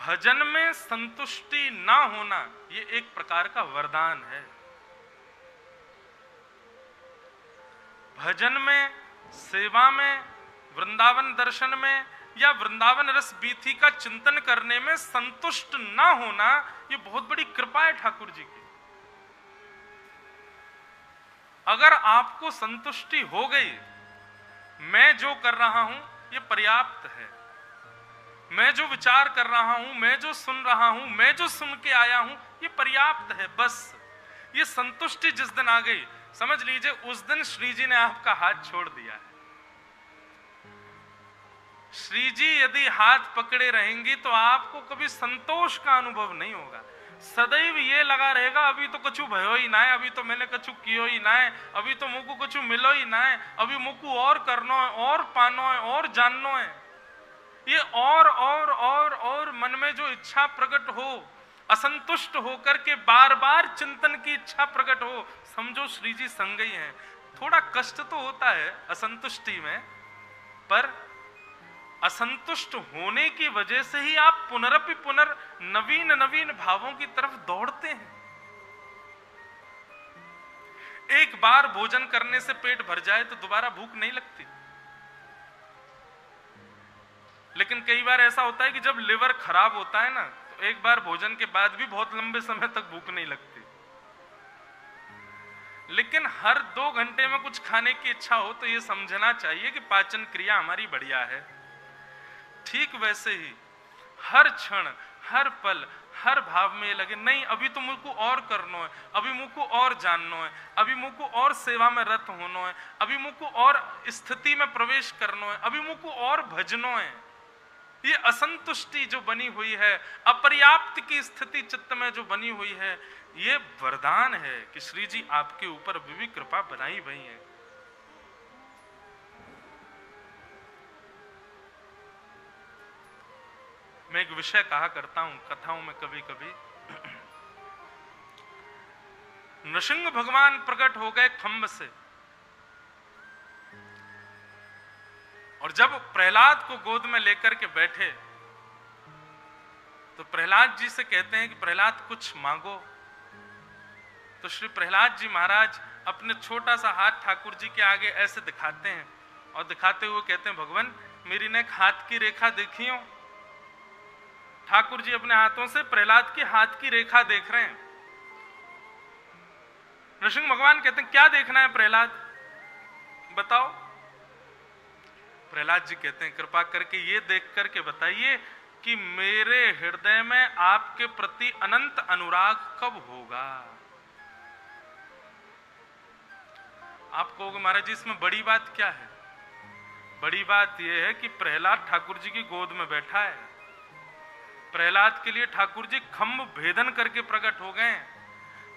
भजन में संतुष्टि ना होना ये एक प्रकार का वरदान है। भजन में, सेवा में, वृंदावन दर्शन में या वृंदावन रस बीथी का चिंतन करने में संतुष्ट ना होना ये बहुत बड़ी कृपा है ठाकुर जी की। अगर आपको संतुष्टि हो गई, मैं जो कर रहा हूं ये पर्याप्त है, मैं जो विचार कर रहा हूं, मैं जो सुन रहा हूं, मैं जो सुन के आया हूं ये पर्याप्त है, बस ये संतुष्टि जिस दिन आ गई, समझ लीजिए उस दिन श्री जी ने आपका हाथ छोड़ दिया है। श्री जी यदि हाथ पकड़े रहेंगी तो आपको कभी संतोष का अनुभव नहीं होगा। सदैव ये लगा रहेगा अभी तो कछु भयो ही ना है, अभी तो मैंने कछु कियो ही ना है, अभी तो मुझको कछु मिलो ही ना है, अभी मुझको और करनो है, और पानो है, और जाननो है। ये और मन में जो इच्छा प्रकट हो, असंतुष्ट होकर के बार बार चिंतन की इच्छा प्रकट हो, समझो श्री जी संग ही हैं। थोड़ा कष्ट तो होता है असंतुष्टि में, पर असंतुष्ट होने की वजह से ही आप पुनरपि पुनर नवीन नवीन भावों की तरफ दौड़ते हैं। एक बार भोजन करने से पेट भर जाए तो दोबारा भूख नहीं लगती, लेकिन कई बार ऐसा होता है कि जब लिवर खराब होता है ना, तो एक बार भोजन के बाद भी बहुत लंबे समय तक भूख नहीं लगती। लेकिन हर 2 घंटे में कुछ खाने की इच्छा हो तो यह समझना चाहिए कि पाचन क्रिया हमारी बढ़िया है। ठीक वैसे ही हर क्षण, हर पल, हर भाव में ये लगे नहीं अभी तो मुझको और करना है, अभी मुझको और जानना है, अभी मुझको और सेवा में रत होना है, अभी मुझको और स्थिति में प्रवेश करना है, अभी मुझको और भजनो है। ये असंतुष्टि जो बनी हुई है, अपर्याप्त की स्थिति चित्त में जो बनी हुई है, ये वरदान है कि श्री जी आपके ऊपर भी कृपा बनाई हुई है। मैं एक विषय कहा करता हूं कथाओं में कभी कभी। नृसिंह भगवान प्रकट हो गए खम्भ से, और जब प्रहलाद को गोद में लेकर के बैठे तो प्रहलाद जी से कहते हैं कि प्रहलाद कुछ मांगो। तो श्री प्रहलाद जी महाराज अपने छोटा सा हाथ ठाकुर जी के आगे ऐसे दिखाते हैं, और दिखाते हुए कहते हैं भगवान मेरी ने हाथ की रेखा देखी हो। ठाकुर जी अपने हाथों से प्रहलाद के हाथ की रेखा देख रहे हैं। नृसिंह भगवान कहते हैं क्या देखना है प्रहलाद, बताओ। प्रहलाद जी कहते हैं कृपा करके ये देख करके बताइए कि मेरे हृदय में आपके प्रति अनंत अनुराग कब होगा। आप कहोगे महाराज जी इसमें बड़ी बात क्या है? बड़ी बात यह है कि प्रहलाद ठाकुर जी की गोद में बैठा है। प्रहलाद के लिए ठाकुर जी खम्भ भेदन करके प्रकट हो गए।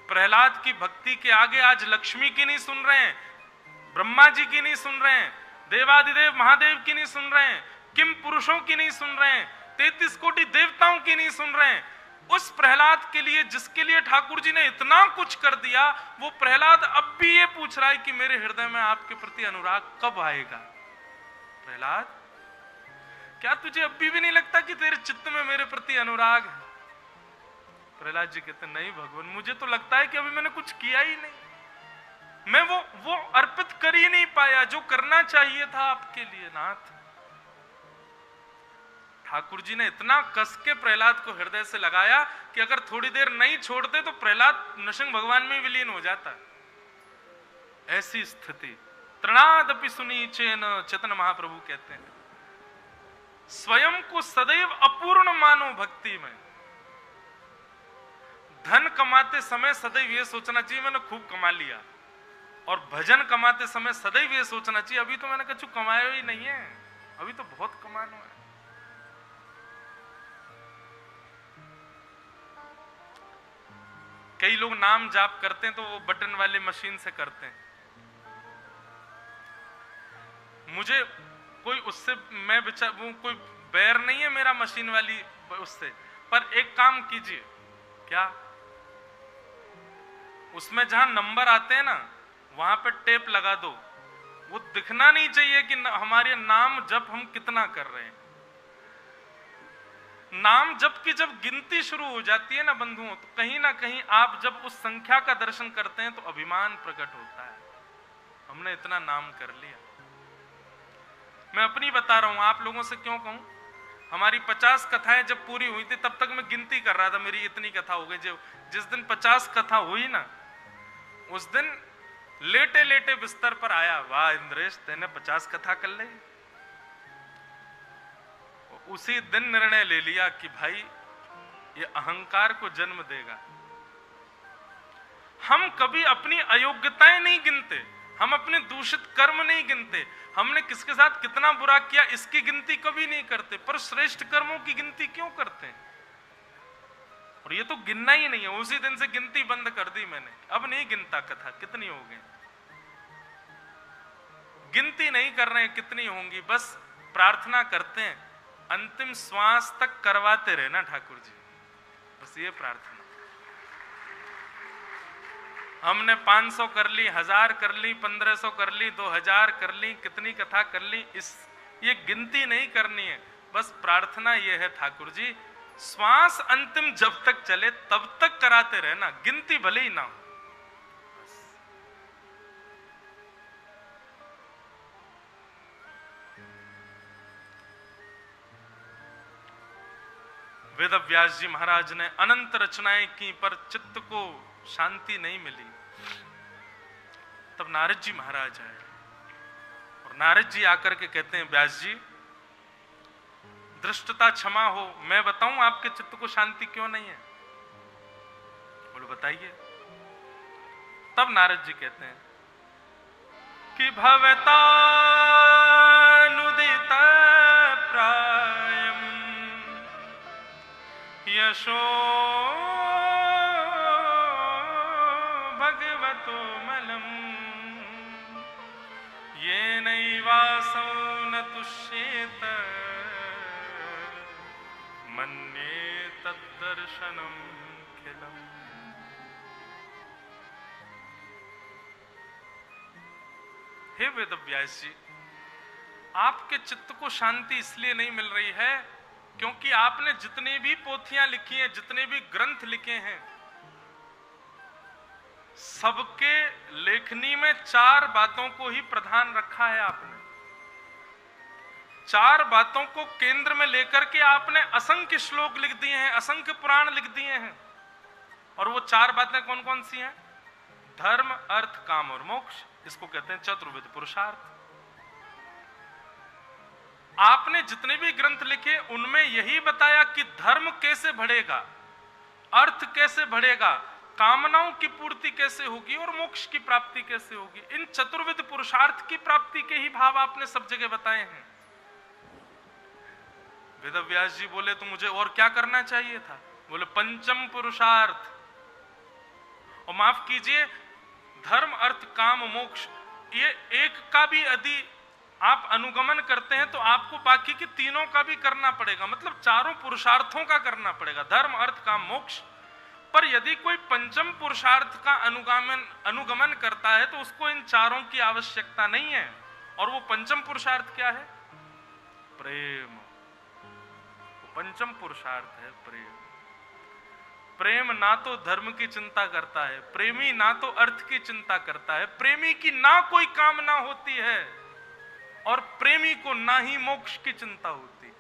प्रहलाद की भक्ति के आगे आज लक्ष्मी की नहीं सुन रहे हैं, ब्रह्मा जी की नहीं सुन रहे हैं, देवादिदेव महादेव की नहीं सुन रहे हैं, किम पुरुषों की नहीं सुन रहे हैं, 33 कोटि देवताओं की नहीं सुन रहे हैं। उस प्रहलाद के लिए जिसके लिए ठाकुर जी ने इतना कुछ कर दिया, वो प्रहलाद अब भी ये पूछ रहा है कि मेरे हृदय में आपके प्रति अनुराग कब आएगा। प्रहलाद क्या तुझे अब भी नहीं लगता कि तेरे चित्त में मेरे प्रति अनुराग है? प्रहलाद जी कहते नहीं भगवान मुझे तो लगता है कि अभी मैंने कुछ किया ही नहीं, मैं वो अर्पित कर ही नहीं पाया जो करना चाहिए था आपके लिए नाथ। ठाकुर जी ने इतना कस के प्रहलाद को हृदय से लगाया कि अगर थोड़ी देर नहीं छोड़ते तो प्रहलाद नृसिंह भगवान में विलीन हो जाता। ऐसी स्थिति तृणादपि सुनीचेन चेतन महाप्रभु कहते हैं, स्वयं को सदैव अपूर्ण मानो भक्ति में। धन कमाते समय सदैव ये सोचना चाहिए मैंने खूब कमा लिया, और भजन कमाते समय सदैव ये सोचना चाहिए अभी तो मैंने कुछ कमाया ही नहीं है, अभी तो बहुत कमाना है। कई लोग नाम जाप करते हैं तो वो बटन वाली मशीन से करते हैं। मुझे कोई उससे मैं वो कोई बैर नहीं है मेरा मशीन वाली उससे, पर एक काम कीजिए, क्या उसमें जहां नंबर आते हैं ना वहां पे टेप लगा दो, वो दिखना नहीं चाहिए कि हमारे नाम जब हम कितना कर रहे हैं। नाम जप की जब गिनती शुरू हो जाती है ना बंधुओं, तो कहीं ना कहीं आप जब उस संख्या का दर्शन करते हैं तो अभिमान प्रकट होता है, हमने इतना नाम कर लिया। मैं अपनी बता रहा हूं, आप लोगों से क्यों कहूं। हमारी 50 कथाएं जब पूरी हुई थी तब तक मैं गिनती कर रहा था, मेरी इतनी कथा हो गई। जब जिस दिन 50 कथा हुई ना, उस दिन लेटे लेटे बिस्तर पर आया, वाह इंद्रेश तेने 50 कथा कर ली। उसी दिन निर्णय ले लिया कि भाई ये अहंकार को जन्म देगा। हम कभी अपनी अयोग्यताएं नहीं गिनते, हम अपने दूषित कर्म नहीं गिनते, हमने किसके साथ कितना बुरा किया इसकी गिनती कभी नहीं करते, पर श्रेष्ठ कर्मों की गिनती क्यों करते हैं। और ये तो गिनना ही नहीं है, उसी दिन से गिनती बंद कर दी मैंने, अब नहीं गिनता कथा कितनी हो गई, गिनती नहीं कर रहे हैं कितनी होंगी, बस प्रार्थना करते हैं अंतिम श्वास तक करवाते रहना ठाकुर जी, बस ये प्रार्थना। हमने 500 कर ली, 1000 कर ली, 1500 कर ली, 2000 कर ली, कितनी कथा कर ली, ये गिनती नहीं करनी है, बस प्रार्थना ये है ठाकुर जी श्वास अंतिम जब तक चले तब तक कराते रहना, गिनती भले ही ना हो। वेद व्यास जी महाराज ने अनंत रचनाएं की पर चित्त को शांति नहीं मिली। तब नारद जी महाराज आए और नारद जी आकर के कहते हैं, व्यास जी दृष्टता क्षमा हो, मैं बताऊं आपके चित्त को शांति क्यों नहीं है। बोलो बताइए। तब नारद जी कहते हैं कि भवतानुदित प्रायम यशो भगवतो मलम ये नैवासौ न तुष्येत मन्ये तद्दर्शनम खिलम। हे वेदव्यास जी, आपके चित्त को शांति इसलिए नहीं मिल रही है क्योंकि आपने जितनी भी पोथियां लिखी हैं, जितने भी ग्रंथ लिखे हैं, सबके लेखनी में 4 बातों को ही प्रधान रखा है आपने। 4 बातों को केंद्र में लेकर के आपने असंख्य श्लोक लिख दिए हैं, असंख्य पुराण लिख दिए हैं। और वो 4 बातें कौन कौन सी हैं? धर्म, अर्थ, काम और मोक्ष। इसको कहते हैं चतुर्विध पुरुषार्थ। आपने जितने भी ग्रंथ लिखे उनमें यही बताया कि धर्म कैसे बढ़ेगा, अर्थ कैसे बढ़ेगा, कामनाओं की पूर्ति कैसे होगी और मोक्ष की प्राप्ति कैसे होगी। इन चतुर्विध पुरुषार्थ की प्राप्ति के ही भाव आपने सब जगह बताए हैं। वेदव्यास जी बोले तो मुझे और क्या करना चाहिए था? बोले पंचम पुरुषार्थ। और माफ कीजिए, धर्म, अर्थ, काम, मोक्ष, ये एक का भी यदि आप अनुगमन करते हैं तो आपको बाकी के तीनों का भी करना पड़ेगा, मतलब 4 पुरुषार्थों का करना पड़ेगा, धर्म, अर्थ, काम, मोक्ष। पर यदि कोई पंचम पुरुषार्थ का अनुगमन करता है तो उसको इन 4 की आवश्यकता नहीं है। और वो पंचम पुरुषार्थ क्या है? प्रेम। पंचम पुरुषार्थ है प्रेम। प्रेम ना तो धर्म की चिंता करता है, प्रेमी ना तो अर्थ की चिंता करता है, प्रेमी की ना कोई कामना होती है और प्रेमी को ना ही मोक्ष की चिंता होती।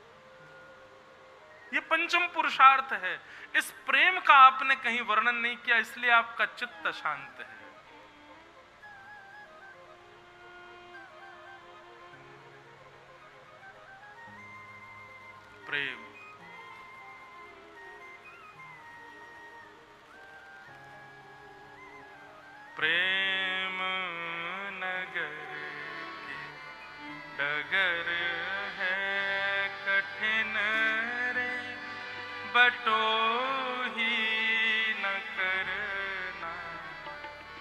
ये पंचम पुरुषार्थ है। इस प्रेम का आपने कहीं वर्णन नहीं किया, इसलिए आपका चित्त शांत है। प्रेम। प्रेम नगर की डगर है कठिन रे, बटो ही न करना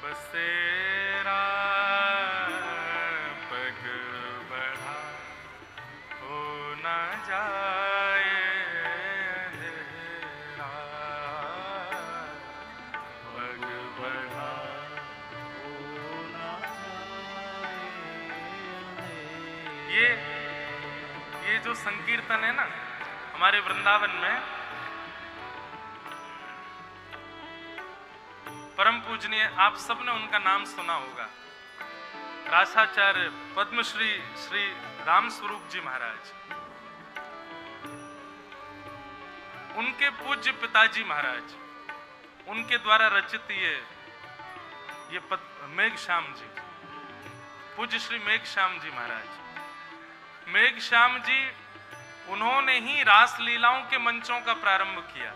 बसेरा, पग बढ़ा हो न जाए अंधेरा, पग बढ़ा हो न जाए। ये जो संकीर्तन है ना, हमारे वृंदावन में परम पूजनीय, आप सबने उनका नाम सुना होगा, रासाचार्य पद्मश्री श्री राम स्वरूप जी महाराज। उनके पूज्य पिताजी महाराज, उनके द्वारा रचित ये मेघश्याम जी, पूज्य श्री मेघश्याम जी महाराज। मेघश्याम जी, उन्होंने ही रास लीलाओं के मंचों का प्रारंभ किया।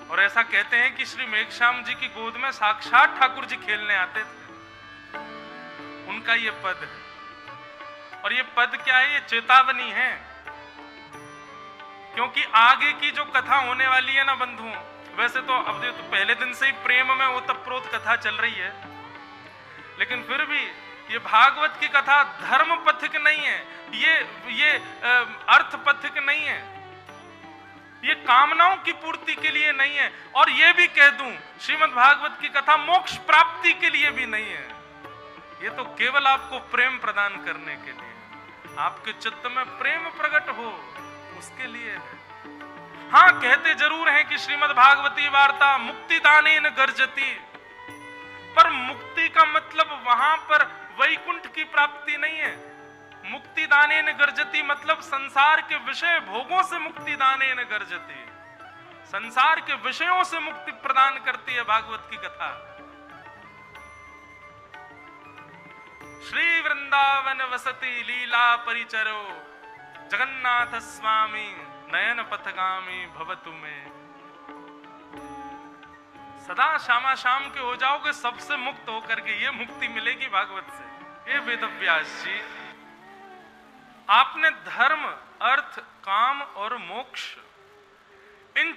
और ऐसा कहते हैं कि श्री मेघश्याम जी की गोद में साक्षात ठाकुर जी खेलने आते थे। उनका ये पद है। और ये पद क्या है? ये चेतावनी है, क्योंकि आगे की जो कथा होने वाली है ना बंधुओं, वैसे तो अब तो पहले दिन से ही प्रेम में ओतप्रोत कथा चल रही है, लेकिन फिर भी ये भागवत की कथा धर्म पथिक नहीं है, ये अर्थ पथिक नहीं है, ये कामनाओं की पूर्ति के लिए नहीं है। और ये भी कह दूं, श्रीमद् भागवत की कथा मोक्ष प्राप्ति के लिए भी नहीं है। ये तो केवल आपको प्रेम प्रदान करने के लिए, आपके चित्त में प्रेम प्रकट हो उसके लिए है। हाँ, कहते जरूर हैं कि श्रीमद् भागवती वार्ता मुक्तिदानेन गर्जति, पर मुक्ति का मतलब वहां पर वैकुंठ की प्राप्ति नहीं है। मुक्तिदानेन गर्जति मतलब संसार के विषय भोगों से मुक्तिदानेन गर्जति, संसार के विषयों से मुक्ति प्रदान करती है भागवत की कथा। श्री वृंदावन वसति लीला परिचरो, जगन्नाथ स्वामी नयन पथगामी भवतु में। सदा श्यामा शाम के हो जाओगे, सबसे मुक्त होकर के ये मुक्ति मिलेगी भागवत से। ये वेदव्यास जी, आपने धर्म, अर्थ, काम और मोक्ष, इन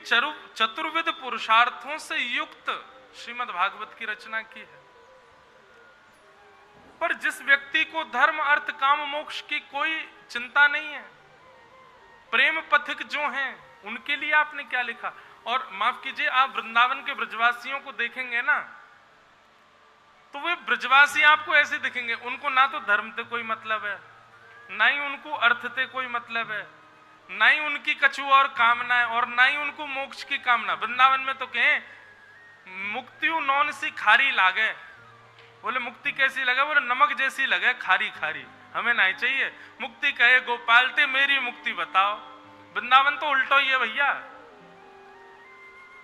चतुर्विध पुरुषार्थों से युक्त श्रीमद् भागवत की रचना की है। पर जिस व्यक्ति को धर्म, अर्थ, काम, मोक्ष की कोई चिंता नहीं है, प्रेम पथिक जो हैं, उनके लिए आपने क्या लिखा? और माफ कीजिए, आप वृंदावन के ब्रजवासियों को देखेंगे ना, तो वे ब्रजवासी आपको ऐसे दिखेंगे, उनको ना तो धर्म से कोई मतलब है, ना ही उनको अर्थ से कोई मतलब है, ना ही उनकी कछु और कामना है, और ना ही उनको मोक्ष की कामना। वृंदावन में तो कहें मुक्तियों नौन सी खारी लागे, बोले मुक्ति कैसी लगे? बोले नमक जैसी लगे, खारी खारी, हमें नहीं चाहिए। मुक्ति कहे गोपाल ते मेरी मुक्ति बताओ। वृंदावन तो उल्टो ही है भैया।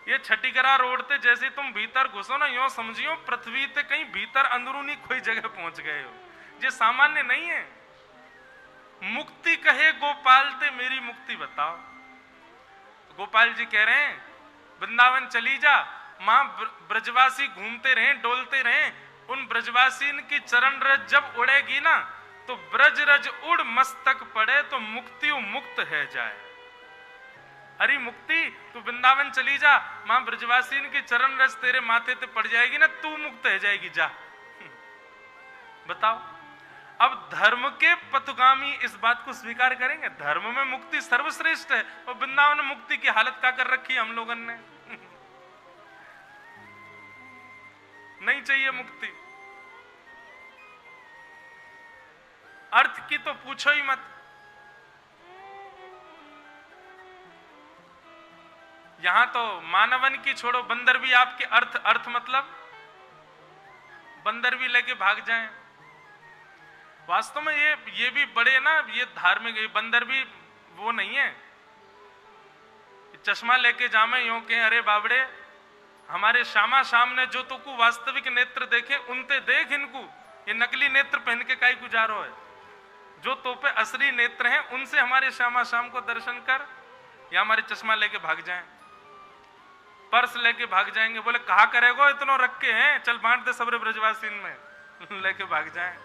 ये छठीकरा रोड ते जैसे तुम भीतर घुसो ना, यो समझियो पृथ्वी ते कहीं भीतर अंदरूनी कोई जगह पहुंच गए हो। ये सामान्य नहीं है। मुक्ति कहे गोपाल ते मेरी मुक्ति बताओ। गोपाल जी कह रहे हैं वृंदावन चली जा, मां ब्रजवासी घूमते रहे, डोलते रहे, उन ब्रजवासी की चरण रज जब उड़ेगी ना, तो ब्रज रज उड़ मस्तक पड़े तो मुक्ति मुक्त है जाए। अरे मुक्ति, तू वृंदावन चली जा, मां ब्रजवासी की चरण रज तेरे माथे पे पड़ जाएगी ना, तू मुक्त है जाएगी, जा। बताओ, अब धर्म के पथगामी इस बात को स्वीकार करेंगे? धर्म में मुक्ति सर्वश्रेष्ठ है, और वृंदावन में मुक्ति की हालत क्या कर रखी है हम लोगों ने। नहीं चाहिए मुक्ति। अर्थ की तो पूछो ही मत। यहां तो मानवन की छोड़ो, बंदर भी आपके अर्थ मतलब बंदर भी लेके भाग जाएं। वास्तव में ये भी बड़े ना, ये धार्मिक, ये बंदर भी वो नहीं है चश्मा लेके जामे यूं के अरे बाबड़े, हमारे श्यामा शाम ने जो तो को वास्तविक नेत्र देखे उनते देख इनको, ये नकली नेत्र पहन के काई गुजारो है। जो तो पे असली नेत्र हैं उनसे हमारे श्यामा शाम को दर्शन कर, या हमारे चश्मा लेके भाग जाएं, पर्स लेके भाग जाएंगे, बोले कहा करेगो इतना रख के हैं, चल बांट दे सबरे ब्रजवासी में लेके भाग जाएं।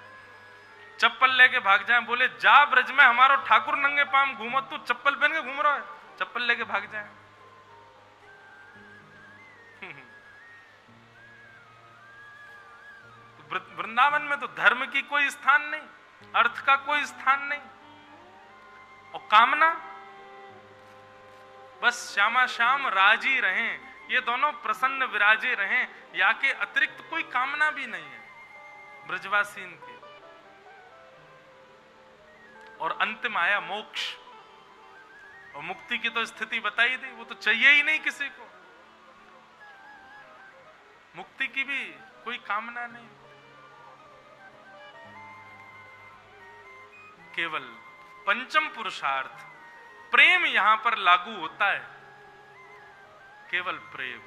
चप्पल लेके भाग जाएं, बोले जा ब्रज में हमारो ठाकुर नंगे पाम घूमो, तू चप्पल पहन के घूम रहा है, चप्पल लेके भाग जाएं। वृंदावन में तो धर्म की कोई स्थान नहीं, अर्थ का कोई स्थान नहीं, और कामना बस श्यामा श्याम राजी रहें, ये दोनों प्रसन्न विराजे रहें, या के अतिरिक्त कोई कामना भी नहीं है ब्रजवासीन की। और अंतिम आया मोक्ष। और मुक्ति की तो स्थिति बताई दी, वो तो चाहिए ही नहीं किसी को। मुक्ति की भी कोई कामना नहीं, केवल पंचम पुरुषार्थ प्रेम यहां पर लागू होता है, केवल प्रेम।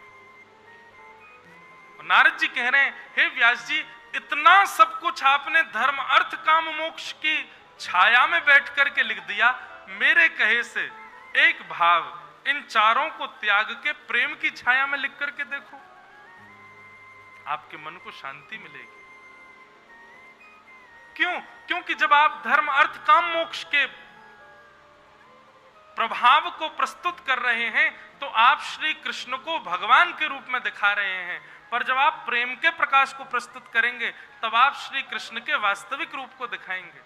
नारद जी कह रहे हैं, हे व्यास जी, इतना सब कुछ आपने धर्म अर्थ काम मोक्ष की छाया में बैठ करके लिख दिया, मेरे कहे से एक भाव इन चारों को त्याग के प्रेम की छाया में लिख करके देखो, आपके मन को शांति मिलेगी। क्यों? क्योंकि जब आप धर्म अर्थ काम मोक्ष के प्रभाव को प्रस्तुत कर रहे हैं तो आप श्री कृष्ण को भगवान के रूप में दिखा रहे हैं, पर जब आप प्रेम के प्रकाश को प्रस्तुत करेंगे तब आप श्री कृष्ण के वास्तविक रूप को दिखाएंगे।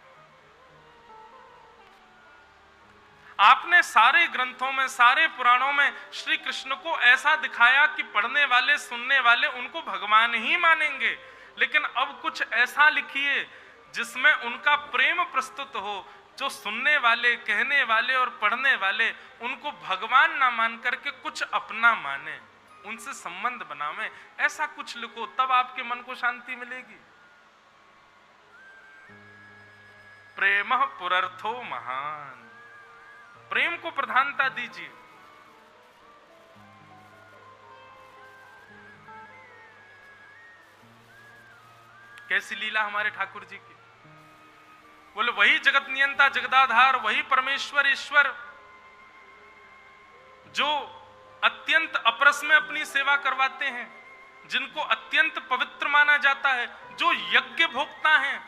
आपने सारे ग्रंथों में, सारे पुराणों में श्री कृष्ण को ऐसा दिखाया कि पढ़ने वाले, सुनने वाले उनको भगवान ही मानेंगे, लेकिन अब कुछ ऐसा लिखिए जिसमें उनका प्रेम प्रस्तुत हो, जो सुनने वाले, कहने वाले और पढ़ने वाले उनको भगवान ना मान करके कुछ अपना माने, उनसे संबंध बनावे। ऐसा कुछ लिखो, तब आपके मन को शांति मिलेगी। प्रेम पुरर्थो महान, प्रेम को प्रधानता दीजिए। कैसी लीला हमारे ठाकुर जी की। बोले वही जगत नियंता, जगदाधार, वही परमेश्वर ईश्वर जो अत्यंत अपरस में अपनी सेवा करवाते हैं, जिनको अत्यंत पवित्र माना जाता है, जो यज्ञ भोगता हैं।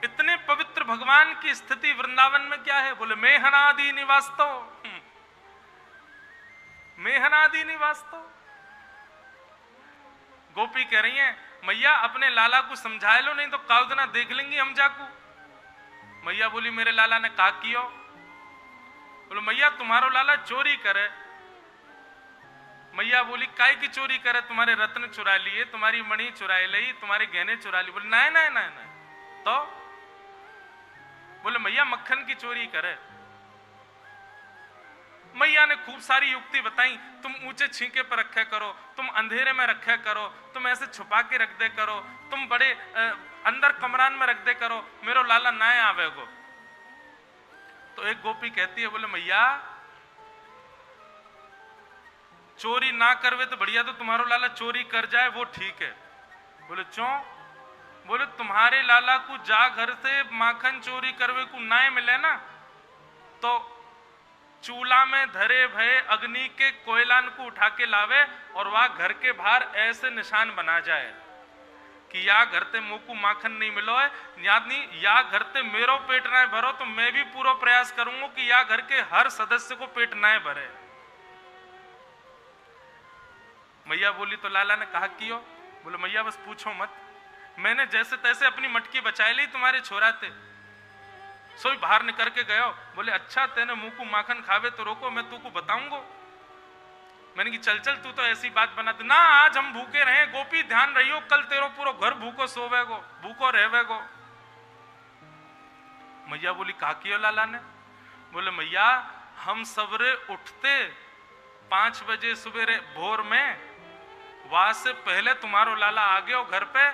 इतने पवित्र भगवान की स्थिति वृंदावन में क्या है? बोले मेहनादि निवास्तो, मेहनादि निवास्तो। गोपी कह रही है, मैया अपने लाला को समझा लो, नहीं तो काउदना देख लेंगी हम जाकू। मैया बोली मेरे लाला ने का कियो? बोले मैया तुम्हारो लाला चोरी करे। मैया बोली काय की चोरी करे? तुम्हारे रत्न चुरा लिए, तुम्हारी मणि चुराए ली, तुम्हारे गहने चुरा लिए। बोले नहीं नहीं नहीं नहीं। तो बोले मैया मक्खन की चोरी करे। मैया ने खूब सारी युक्ति बताई, तुम ऊंचे छींके पर रखे करो, तुम अंधेरे में रखे करो, तुम ऐसे छुपा के रख दे करो, तुम बड़े अंदर कमरान में रख दे करो, मेरो लाला ना आवेगो। तो एक गोपी कहती है, बोले मैया चोरी ना करवे तो बढ़िया, तो तुम्हारो लाला चोरी कर जाए वो ठीक है। बोले क्यों? बोले तुम्हारे लाला को जा घर से माखन चोरी करवे को ना मिले ना, तो चूल्हा में धरे भये अग्नि के कोयलान को उठा के लावे और वह घर के बाहर ऐसे निशान बना जाए कि या घर ते मुंह को माखन नहीं मिलो है, या घर ते मेरो पेट ना भरो, तो मैं भी पूरा प्रयास करूंगा कि या घर के हर सदस्य को पेट ना भरे। मैया बोली तो लाला ने कहा कियो? बोले मैया बस पूछो मत, मैंने जैसे तैसे अपनी मटकी बचा ली, तुम्हारे छोरा थे सोई बाहर निकल के गयो। बोले अच्छा तेने मुंह को माखन खावे तो रोको, मैं तू को बताऊंगो। मैंने कि चल चल, तू तो ऐसी बात बना दे ना, आज हम भूखे रहे, गोपी ध्यान रहियो, कल तेरो पूरा घर भूखो सोवेगो, भूखो रहेगो। मैया बोली कहा कियो लाला ने? बोले मैया हम सवेरे उठते 5 बजे सुबह भोर में, वहां से पहले तुम्हारो लाला आ गयो घर पे,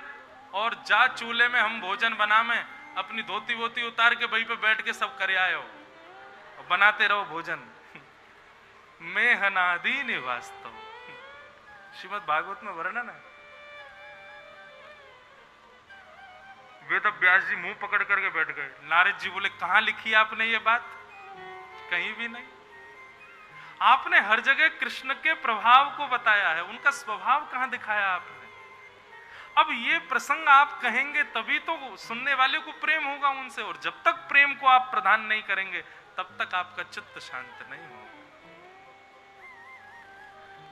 और जा चूल्हे में हम भोजन बनावे, अपनी धोती वोती उतार के वहीं पे बैठ के सब करे आयो, बनाते रहो भोजन। मैं हनादि निवास्तो, श्रीमद् भागवत में वर्णन है। वेद व्यास जी मुंह पकड़ करके बैठ गए। नारद जी बोले कहां लिखी आपने ये बात? कहीं भी नहीं। आपने हर जगह कृष्ण के प्रभाव को बताया है, उनका स्वभाव कहां दिखाया आपने? अब ये प्रसंग आप कहेंगे तभी तो सुनने वाले को प्रेम होगा उनसे, और जब तक प्रेम को आप प्रदान नहीं करेंगे तब तक आपका चित्त शांत नहीं होगा।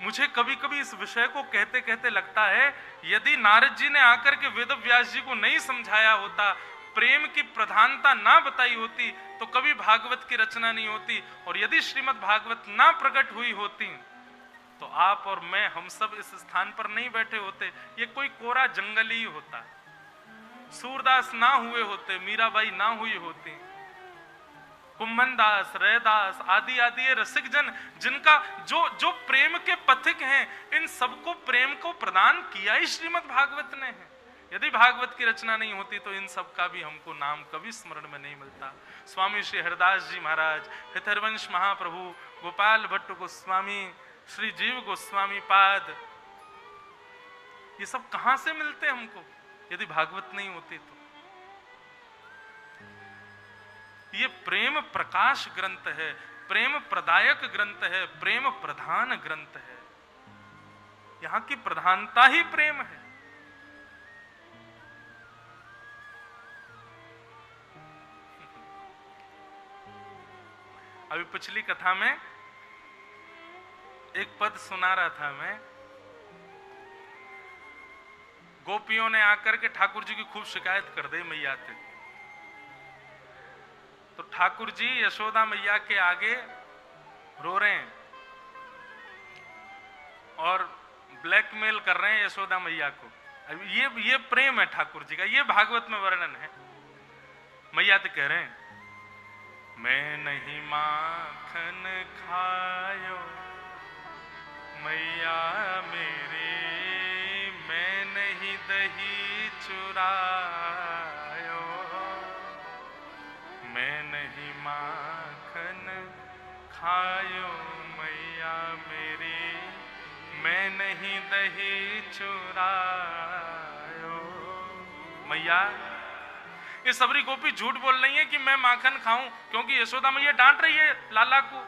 मुझे कभी कभी इस विषय को कहते कहते लगता है, यदि नारद जी ने आकर के वेद व्यास जी को नहीं समझाया होता, प्रेम की प्रधानता ना बताई होती, तो कभी भागवत की रचना नहीं होती, और यदि श्रीमद् भागवत ना प्रकट हुई होती तो आप और मैं, हम सब इस स्थान पर नहीं बैठे होते। ये कोई कोरा जंगल ही होता। सूरदास ना हुए होते, मीराबाई ना हुई होती, कुम्भन दास, रैदास आदि आदि ये रसिक जन जिनका जो जो प्रेम के पथिक हैं, इन सबको प्रेम को प्रदान किया ही श्रीमद् भागवत ने है। यदि भागवत की रचना नहीं होती तो इन सब का भी हमको नाम कभी स्मरण में नहीं मिलता। स्वामी श्री हरिदास जी महाराज, हितरवंश महाप्रभु, गोपाल भट्ट गोस्वामी, श्री जीव गोस्वामी पाद, ये सब कहां से मिलते हमको यदि भागवत नहीं होती तो। ये प्रेम प्रकाश ग्रंथ है, प्रेम प्रदायक ग्रंथ है, प्रेम प्रधान ग्रंथ है। यहां की प्रधानता ही प्रेम है। अभी पिछली कथा में एक पद सुना रहा था मैं, गोपियों ने आकर के ठाकुर जी की खूब शिकायत कर दी मैया से। तो ठाकुर जी यशोदा मैया के आगे रो रहे हैं और ब्लैकमेल कर रहे हैं यशोदा मैया को। अब ये प्रेम है ठाकुर जी का, ये भागवत में वर्णन है। मैया तो कह रहे हैं, मैं नहीं माखन खायो मैया मेरे, मैं नहीं दही चुरायो, मैं नहीं माखन खायो मैया मेरी, मैं नहीं दही चुरायो। मैया, ये सबरी गोपी झूठ बोल रही है कि मैं माखन खाऊं, क्योंकि यशोदा मैया डांट रही है लाला को।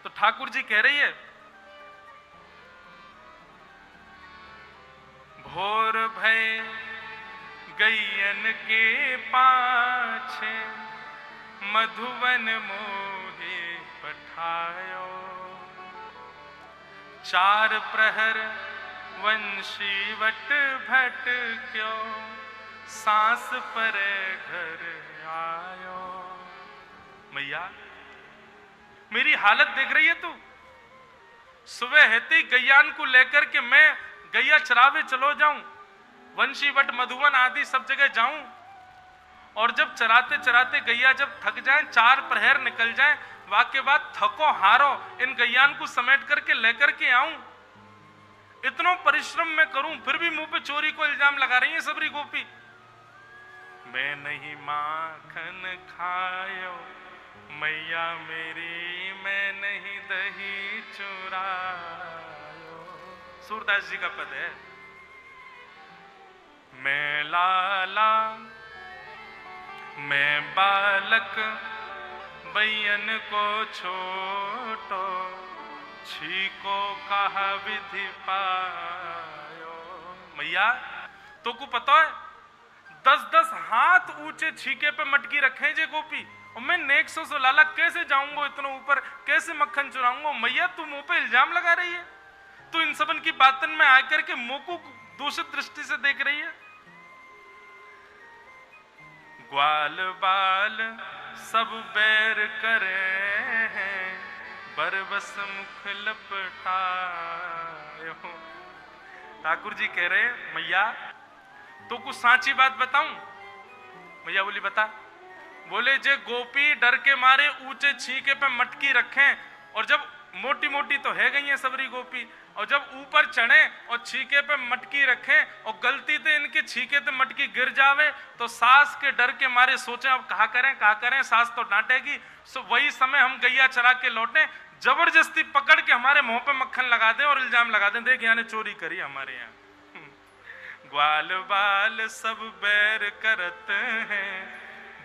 तो ठाकुर जी कह रही है, भोर भय गैयन के पाछे मधुवन मोहे पठायो, चार प्रहर वंशी वट भट क्यों, सांस पर घर आयो। मैया, मेरी हालत देख रही है तू। सुबह हेती गैयान को लेकर के मैं गैया चरावे चलो जाऊं, वंशीवट मधुवन आदि सब जगह जाऊं, और जब चराते चराते गैया जब थक जाए, चार प्रहर निकल जाए, वाके बाद थको हारो इन गैयान को समेट करके लेकर के आऊं। इतना परिश्रम मैं करूं, फिर भी मुंह पे चोरी को इल्जाम लगा रही है सबरी गोपी। मैं नहीं माखन खायो मैया मेरी, मैं नहीं दही चुरायो। सूरदास जी का पद है, मैं लाला मैं बालक बैयन को छोटो, छीको कहा विधि पायो। मैया, तो को पता है 10-10 हाथ ऊंचे छीके पे मटकी रखे जे गोपी, और मैं नेक सो लाला कैसे जाऊंगा इतना ऊपर, कैसे मक्खन चुराऊंगा। मैया, तू मुंह पे इल्जाम लगा रही है, तू इन सबन की बातन में आकर के मुंह को दूषित दृष्टि से देख रही है। ग्वाल बाल सब बैर करे हैं, बरबस मुख लपटायो। ठाकुर जी कह रहे, मैया तो कुछ साची बात बताऊं। मैया बोली, बता। बोले, जे गोपी डर के मारे ऊंचे छीके पे मटकी रखें, और जब मोटी मोटी तो है गई है सबरी गोपी, और जब ऊपर चढ़े और छीके पे मटकी रखें और गलती से इनके छीके पे मटकी गिर जावे, तो सास के डर के मारे सोचे अब कहा करें, सास तो डांटेगी। सो वही समय हम गैया चरा के लौटे, जबरदस्ती पकड़ के हमारे मुंह पे मक्खन लगा दे और इल्जाम लगा दे, देख यहाँ ने चोरी करी हमारे यहाँ। ग्वाल बाल सब बैर करत हैं,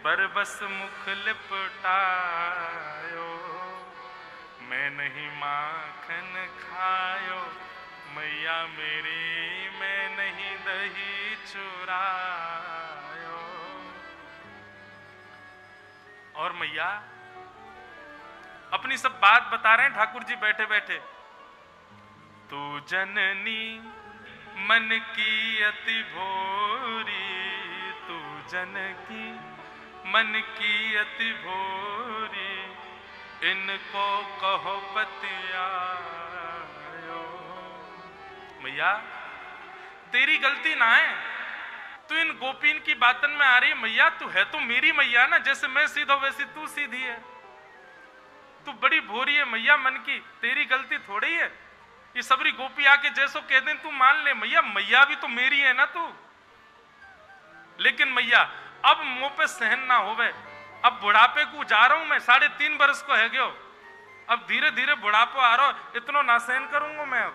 बरबस मुख लिपटायो, मैं नहीं माखन खायो मैया मेरी, मैं नहीं दही चुरायो। और मैया अपनी सब बात बता रहे हैं ठाकुर जी बैठे बैठे। तू जननी मन की अति भोरी, तू जनकी मन की अति भोरी, इनको कहो बतियायो। मैया, तेरी गलती ना है, तू इन गोपीन की बातन में आ रही है। मैया तू है तो मेरी मैया ना, जैसे मैं सीधा वैसी तू सीधी है। तू बड़ी भोरी है मैया मन की, तेरी गलती थोड़ी है। ये सबरी गोपी आके जैसो कह दे तू मान ले। मैया मैया भी तो मेरी है ना तू। लेकिन मैया अब मुंह पे सहन ना होवे, अब बुढ़ापे को जा रहा हूं मैं, 3.5 बरस को है गयो, अब धीरे धीरे बुढ़ापा आ रहा, इतना ना सहन करूंगा मैं अब।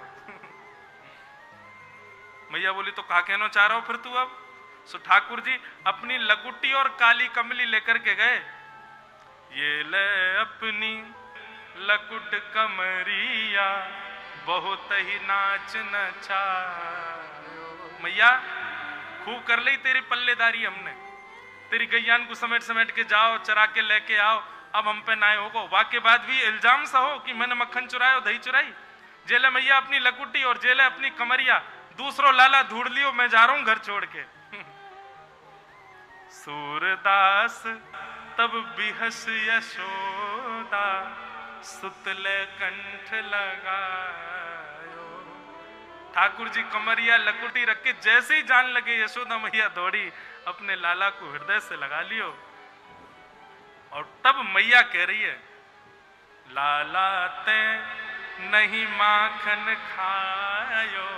मैया बोली तो का कहना चाह रहा हो फिर तू अब? सो ठाकुर जी अपनी लकुटी और काली कमली लेकर के गए। ये ले अपनी लकुट कमरिया बहुत ही नाच नचायो। मैया खूब कर ली तेरी पल्लेदारी हमने, तेरी गैयान को समेट समेट के जाओ, चरा के लेके आओ, अब हम पे ना होगो। वाक्य बाद भी इल्जाम सा हो कि मैंने मक्खन चुरायो, दही चुराई। जेले मैया अपनी लकुटी और जेले अपनी कमरिया, दूसरो लाला ढूंढ लियो, मैं जा रहा हूं घर छोड़ के। सूरदास तब बिहस यशोदा सुतले कंठ लगायो। ठाकुर जी कमरिया लकुटी रख के जैसे ही जान लगे, यशोदा मैया दौड़ी अपने लाला को हृदय से लगा लियो। और तब मैया कह रही है, लाला ते नहीं माखन खायो,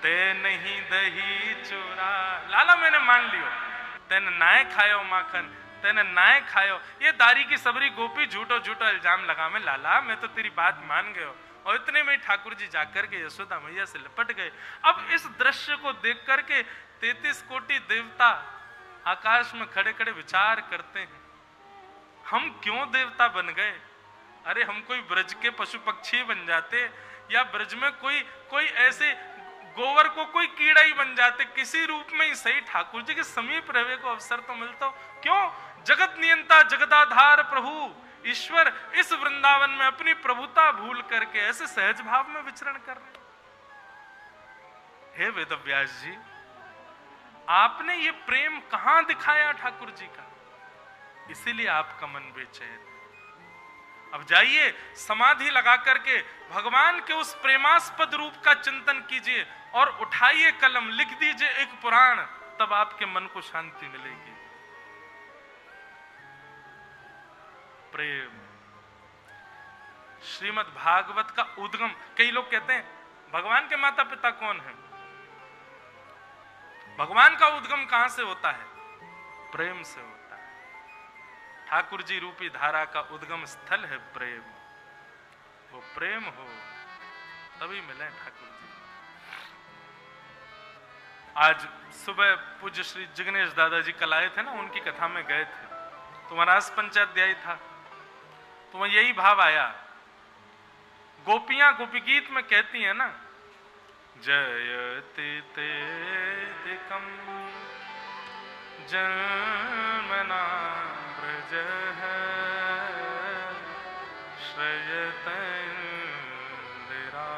ते नहीं दही चुरा। लाला मैंने मान लियो, तेने नाय खायो माखन, तेने नाय खायो। ये दारी की सबरी गोपी झूठो झूठो इल्जाम लगा में, लाला मैं तो तेरी बात मान गयो। और इतने में ठाकुर जी जाकर के यशोदा मैया से लिपट गए। अब इस दृश्य को देख करके 33 कोटि देवता आकाश में खड़े खड़े विचार करते हैं, हम क्यों देवता बन गए? अरे हम कोई ब्रज के पशु पक्षी बन जाते, या ब्रज में कोई ऐसे गोवर को कोई कीड़ा ही बन जाते, किसी रूप में ही सही ठाकुर जी के समीप रहने को अवसर तो मिलता। क्यों? जगत नियंता जगदाधार प्रभु ईश्वर इस वृंदावन में अपनी प्रभुता भूल करके ऐसे सहज भाव में विचरण कर रहे। हे वेदव्यास जी, आपने ये प्रेम कहां दिखाया ठाकुर जी का? इसीलिए आपका मन बेचैन। अब जाइए समाधि लगा करके भगवान के उस प्रेमास्पद रूप का चिंतन कीजिए और उठाइए कलम, लिख दीजिए एक पुराण, तब आपके मन को शांति मिलेगी। प्रेम श्रीमद् भागवत का उद्गम। कई लोग कहते हैं भगवान के माता पिता कौन है? भगवान का उद्गम कहां से होता है? प्रेम से होता है। ठाकुर जी रूपी धारा का उद्गम स्थल है प्रेम। वो प्रेम हो तभी मिले ठाकुर जी। आज सुबह पूज्य श्री जिग्नेश दादाजी कल आए थे ना, उनकी कथा में गए थे, तो महाराज पंचाध्यायी था, तो वह यही भाव आया। गोपियां गोपी गीत में कहती हैं ना, जयति तेदिकं जन्मना ब्रज श्रयत इंदिरा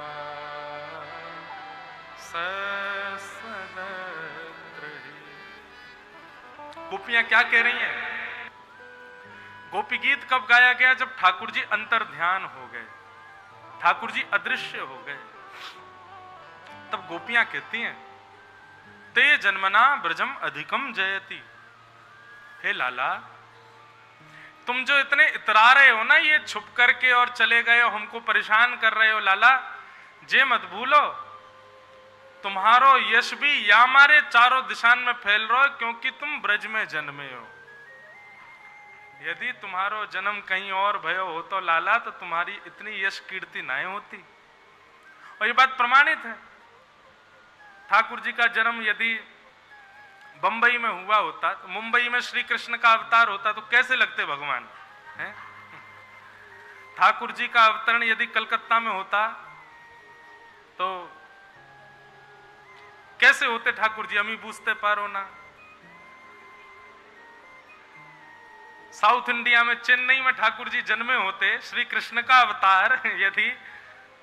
ससदत्रहि। गोपियां क्या कह रही हैं? गोपी गीत कब गाया गया? जब ठाकुर जी अंतर ध्यान हो गए, ठाकुर जी अदृश्य हो गए, तब गोपियां कहती हैं, ते जन्मना ब्रजम अधिकम जयति। हे लाला, तुम जो इतने इतरा रहे हो ना, ये छुप करके और चले गए हो, हमको परेशान कर रहे हो लाला, जे मत भूलो तुम्हारो यश भी या मारे चारों दिशान में फैल रहा हो, क्योंकि तुम ब्रज में जन्मे हो। यदि तुम्हारो जन्म कहीं और भयो हो तो लाला, तो तुम्हारी इतनी यश कीर्ति नहीं होती। और ये बात प्रमाणित है। ठाकुर जी का जन्म यदि बंबई में हुआ होता, तो मुंबई में श्री कृष्ण का अवतार होता, तो कैसे लगते भगवान हैं? ठाकुर जी का अवतरण यदि कलकत्ता में होता तो कैसे होते ठाकुर जी? हमें बूझते पारो ना। साउथ इंडिया में चेन्नई में ठाकुर जी जन्मे होते, श्री कृष्ण का अवतार यदि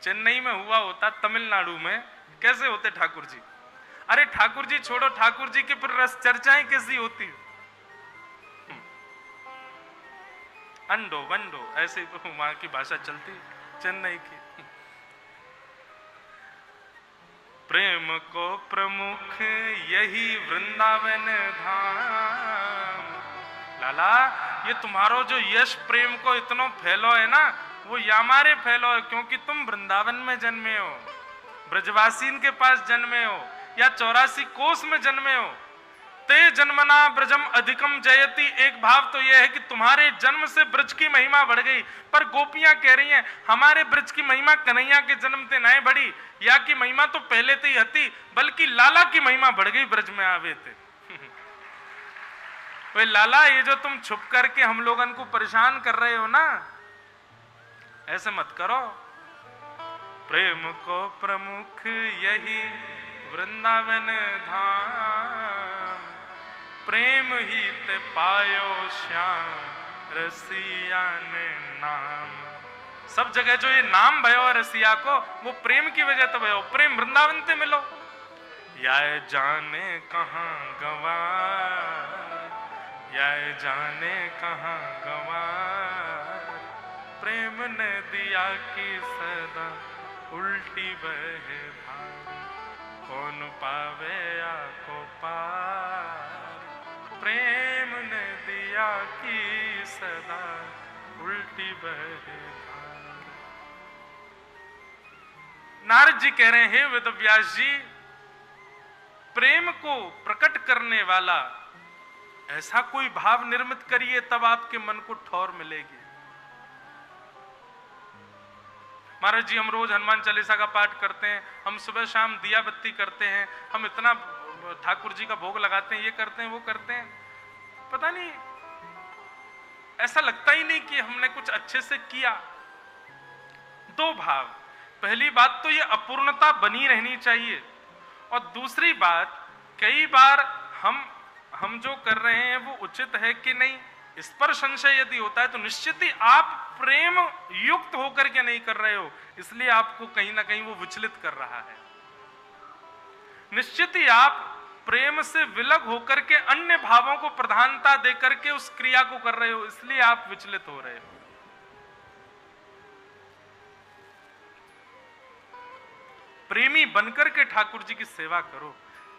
चेन्नई में हुआ होता, तमिलनाडु में, कैसे होते ठाकुर जी? अरे ठाकुर जी छोड़ो, ठाकुर जी की फिर रस चर्चाएं कैसी होती? अंडो वंडो ऐसे वहां की भाषा चलती चेन्नई की। प्रेम को प्रमुख यही वृंदावन धाम। लाला, ये तुम्हारो जो यश प्रेम को इतना फैलो है ना, वो यामारे फैलो है, क्योंकि तुम वृंदावन में जन्मे हो, ब्रजवासीन के पास जन्मे हो, या 84 कोस में जन्मे हो। ते जन्मना ब्रजम अधिकम जयति। एक भाव तो यह है कि तुम्हारे जन्म से ब्रज की महिमा बढ़ गई, पर गोपियां कह रही हैं हमारे ब्रज की महिमा कन्हैया के जन्म ते नहीं बढ़ी, या की महिमा तो पहले ते ही हती, बल्कि लाला की महिमा बढ़ गई ब्रज में आवे थे। वे लाला, ये जो तुम छुप करके हम लोगन को परेशान कर रहे हो ना, ऐसे मत करो। प्रेम को प्रमुख यही वृंदावन धाम, प्रेम ही ते पायो श्याम रसिया ने नाम। सब जगह जो ये नाम भयो रसिया को, वो प्रेम की वजह तो भयो। प्रेम वृंदावन ते मिलो, या जाने कहां गवार, या जाने कहां गवार, प्रेम ने दिया की सदा उल्टी बहे भार, कौन पावे आको पार, प्रेम ने दिया की सदा उल्टी बहे भार। नारद जी कह रहे हैं, वेद व्यास जी, प्रेम को प्रकट करने वाला ऐसा कोई भाव निर्मित करिए, तब आपके मन को ठौर मिलेगी। महाराज जी, हम रोज हनुमान चालीसा का पाठ करते हैं, हम सुबह शाम दिया बत्ती करते हैं, हम इतना ठाकुर जी का भोग लगाते हैं, ये करते हैं वो करते हैं, पता नहीं ऐसा लगता ही नहीं कि हमने कुछ अच्छे से किया। दो भाव, पहली बात तो ये अपूर्णता बनी रहनी चाहिए, और दूसरी बात, कई बार हम जो कर रहे हैं वो उचित है कि नहीं, इस पर संशय यदि होता है तो निश्चित ही आप प्रेम युक्त होकर के नहीं कर रहे हो, इसलिए आपको कहीं ना कहीं वो विचलित कर रहा है। निश्चित ही आप प्रेम से विलग होकर के अन्य भावों को प्रधानता देकर के उस क्रिया को कर रहे हो, इसलिए आप विचलित हो रहे हो। प्रेमी बनकर के ठाकुर जी की सेवा करो।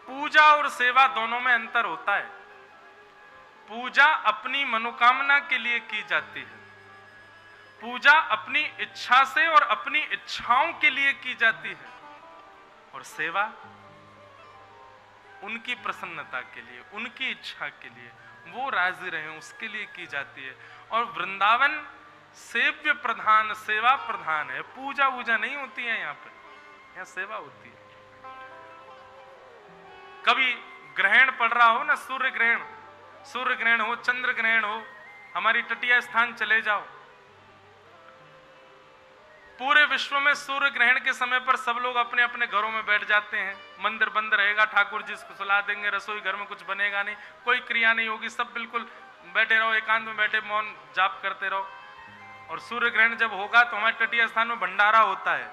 पूजा और सेवा दोनों में अंतर होता है। पूजा अपनी मनोकामना के लिए की जाती है, पूजा अपनी इच्छा से और अपनी इच्छाओं के लिए की जाती है, और सेवा उनकी प्रसन्नता के लिए, उनकी इच्छा के लिए, वो राजी रहे उसके लिए की जाती है। और वृंदावन सेव्य प्रधान, सेवा प्रधान है, पूजा वूजा नहीं होती है यहाँ पे, यहाँ सेवा होती है। कभी ग्रहण पड़ रहा हो ना, सूर्य ग्रहण हो, चंद्र ग्रहण हो, हमारी तटीय स्थान चले जाओ, पूरे विश्व में सूर्य ग्रहण के समय पर सब लोग अपने अपने घरों में बैठ जाते हैं, मंदिर बंद रहेगा, ठाकुर जी को सुला देंगे, रसोई घर में कुछ बनेगा नहीं, कोई क्रिया नहीं होगी, सब बिल्कुल बैठे रहो, एकांत में बैठे मौन जाप करते रहो। और सूर्य ग्रहण जब होगा तो हमारे तटीय स्थान में भंडारा होता है।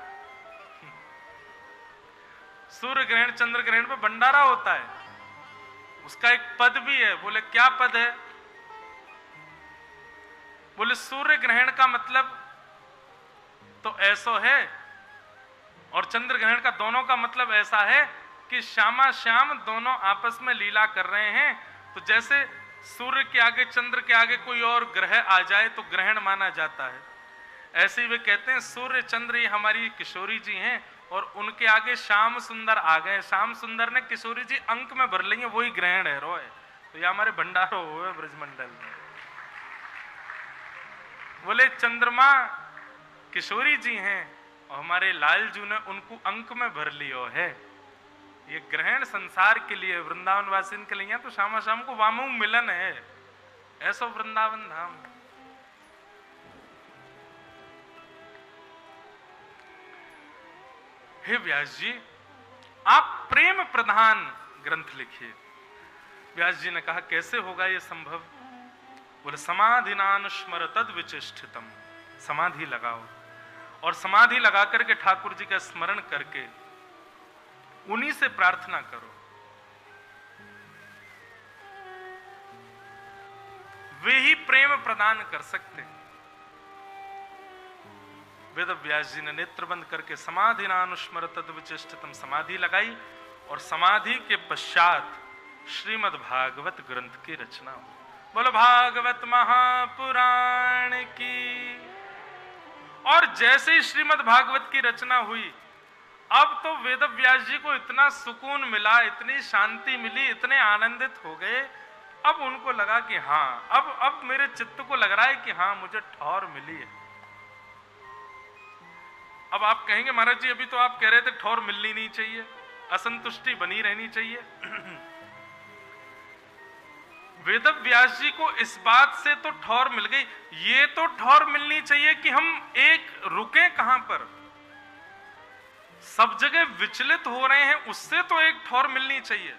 सूर्य ग्रहण चंद्र ग्रहण पे भंडारा होता है, उसका एक पद भी है। बोले क्या पद है? बोले सूर्य ग्रहण का मतलब तो ऐसा है, और चंद्र ग्रहण का दोनों का मतलब ऐसा है कि श्यामा श्याम दोनों आपस में लीला कर रहे हैं। तो जैसे सूर्य के आगे चंद्र के आगे कोई और ग्रह आ जाए तो ग्रहण माना जाता है, ऐसे ही वे कहते हैं सूर्य चंद्र ये हमारी किशोरी जी हैं, और उनके आगे श्याम सुंदर आ गए, श्याम सुंदर ने किशोरी जी अंक में भर लेंगे, वही ग्रहण है रोए। तो ये हमारे भंडारो हुए ब्रजमंडल में। बोले चंद्रमा किशोरी जी हैं और हमारे लालजू ने उनको अंक में भर लियो है। ये ग्रहण संसार के लिए, वृंदावन वासिन के लिए, तो शामा शाम को वामु मिलन है, ऐसा वृंदावन धाम। हे व्यास जी, आप प्रेम प्रधान ग्रंथ लिखिए। व्यास जी ने कहा कैसे होगा ये संभव? बोले समाधिनान स्मर तद विचेष्टितम, समाधि लगाओ, और समाधि लगा करके ठाकुर जी का स्मरण करके उन्हीं से प्रार्थना करो। वे ही प्रेम प्रदान कर सकते हैं। वेद व्यास जी ने नेत्र बंद करके समाधि नानुस्मर तद्विचेष्टतम समाधि लगाई और समाधि के पश्चात श्रीमद् भागवत ग्रंथ की रचना हुई। बोलो भागवत महापुराण की। और जैसे ही श्रीमद् भागवत की रचना हुई, अब तो वेद व्यास जी को इतना सुकून मिला, इतनी शांति मिली, इतने आनंदित हो गए। अब उनको लगा कि हाँ, अब मेरे चित्त को लग रहा है कि हाँ, मुझे ठौर मिली है। अब आप कहेंगे महाराज जी, अभी तो आप कह रहे थे ठौर मिलनी नहीं चाहिए, असंतुष्टि बनी रहनी चाहिए। वेद व्यास जी को इस बात से तो ठौर मिल गई, ये तो ठौर मिलनी चाहिए कि हम एक रुके कहां पर, सब जगह विचलित हो रहे हैं, उससे तो एक ठौर मिलनी चाहिए।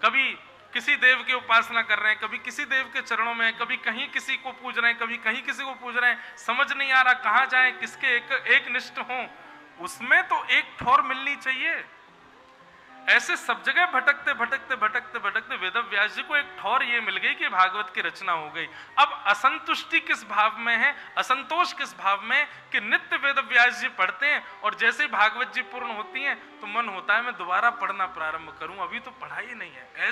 कभी किसी देव की उपासना कर रहे हैं, कभी किसी देव के चरणों में, कभी कहीं किसी को पूज रहे हैं, कभी कहीं किसी को पूज रहे हैं, समझ नहीं आ रहा कहां जाएं, किसके एक निष्ठ हों, उसमें तो एक ठौर मिलनी चाहिए। ऐसे सब जगह भटकते भटकते भटकते भटकते वेद व्यास जी को एक ठौर ये मिल गई कि भागवत की रचना हो गई। अब असंतुष्टि किस भाव में है, असंतोष किस भाव में, कि नित्य वेद व्यास जी पढ़ते हैं और जैसे ही भागवत जी पूर्ण होती हैं तो मन होता है मैं दोबारा पढ़ना प्रारंभ करूं, अभी तो पढ़ाई नहीं है।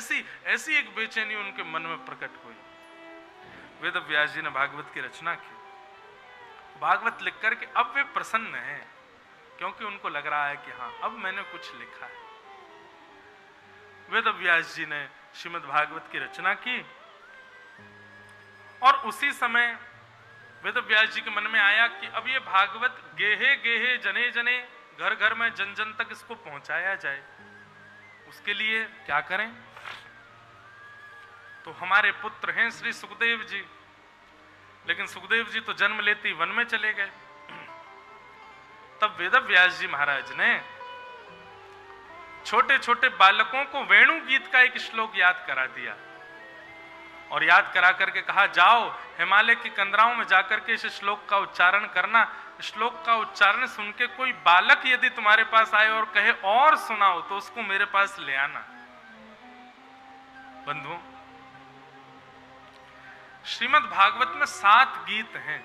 ऐसी एक बेचैनी उनके मन में प्रकट हुई। वेद व्यास जी ने भागवत की रचना की, भागवत लिख करके अब वे प्रसन्न हैं, क्योंकि उनको लग रहा है कि हाँ, अब मैंने कुछ लिखा है। वेद व्यास जी ने श्रीमद् भागवत की रचना की और उसी समय वेद व्यास जी के मन में आया कि अब ये भागवत गेहे गेहे जने जने, घर घर में जन जन तक इसको पहुंचाया जाए। उसके लिए क्या करें? तो हमारे पुत्र हैं श्री सुखदेव जी, लेकिन सुखदेव जी तो जन्म लेते ही वन में चले गए। तब वेद व्यास जी महाराज ने छोटे छोटे बालकों को वेणु गीत का एक श्लोक याद करा दिया और याद करा करके कहा, जाओ हिमालय की कंदराओं में जाकर के इस श्लोक का उच्चारण करना। श्लोक का उच्चारण सुन के कोई बालक यदि तुम्हारे पास आए और कहे और सुनाओ, तो उसको मेरे पास ले आना। बंधुओं, श्रीमद् भागवत में 7 गीत हैं।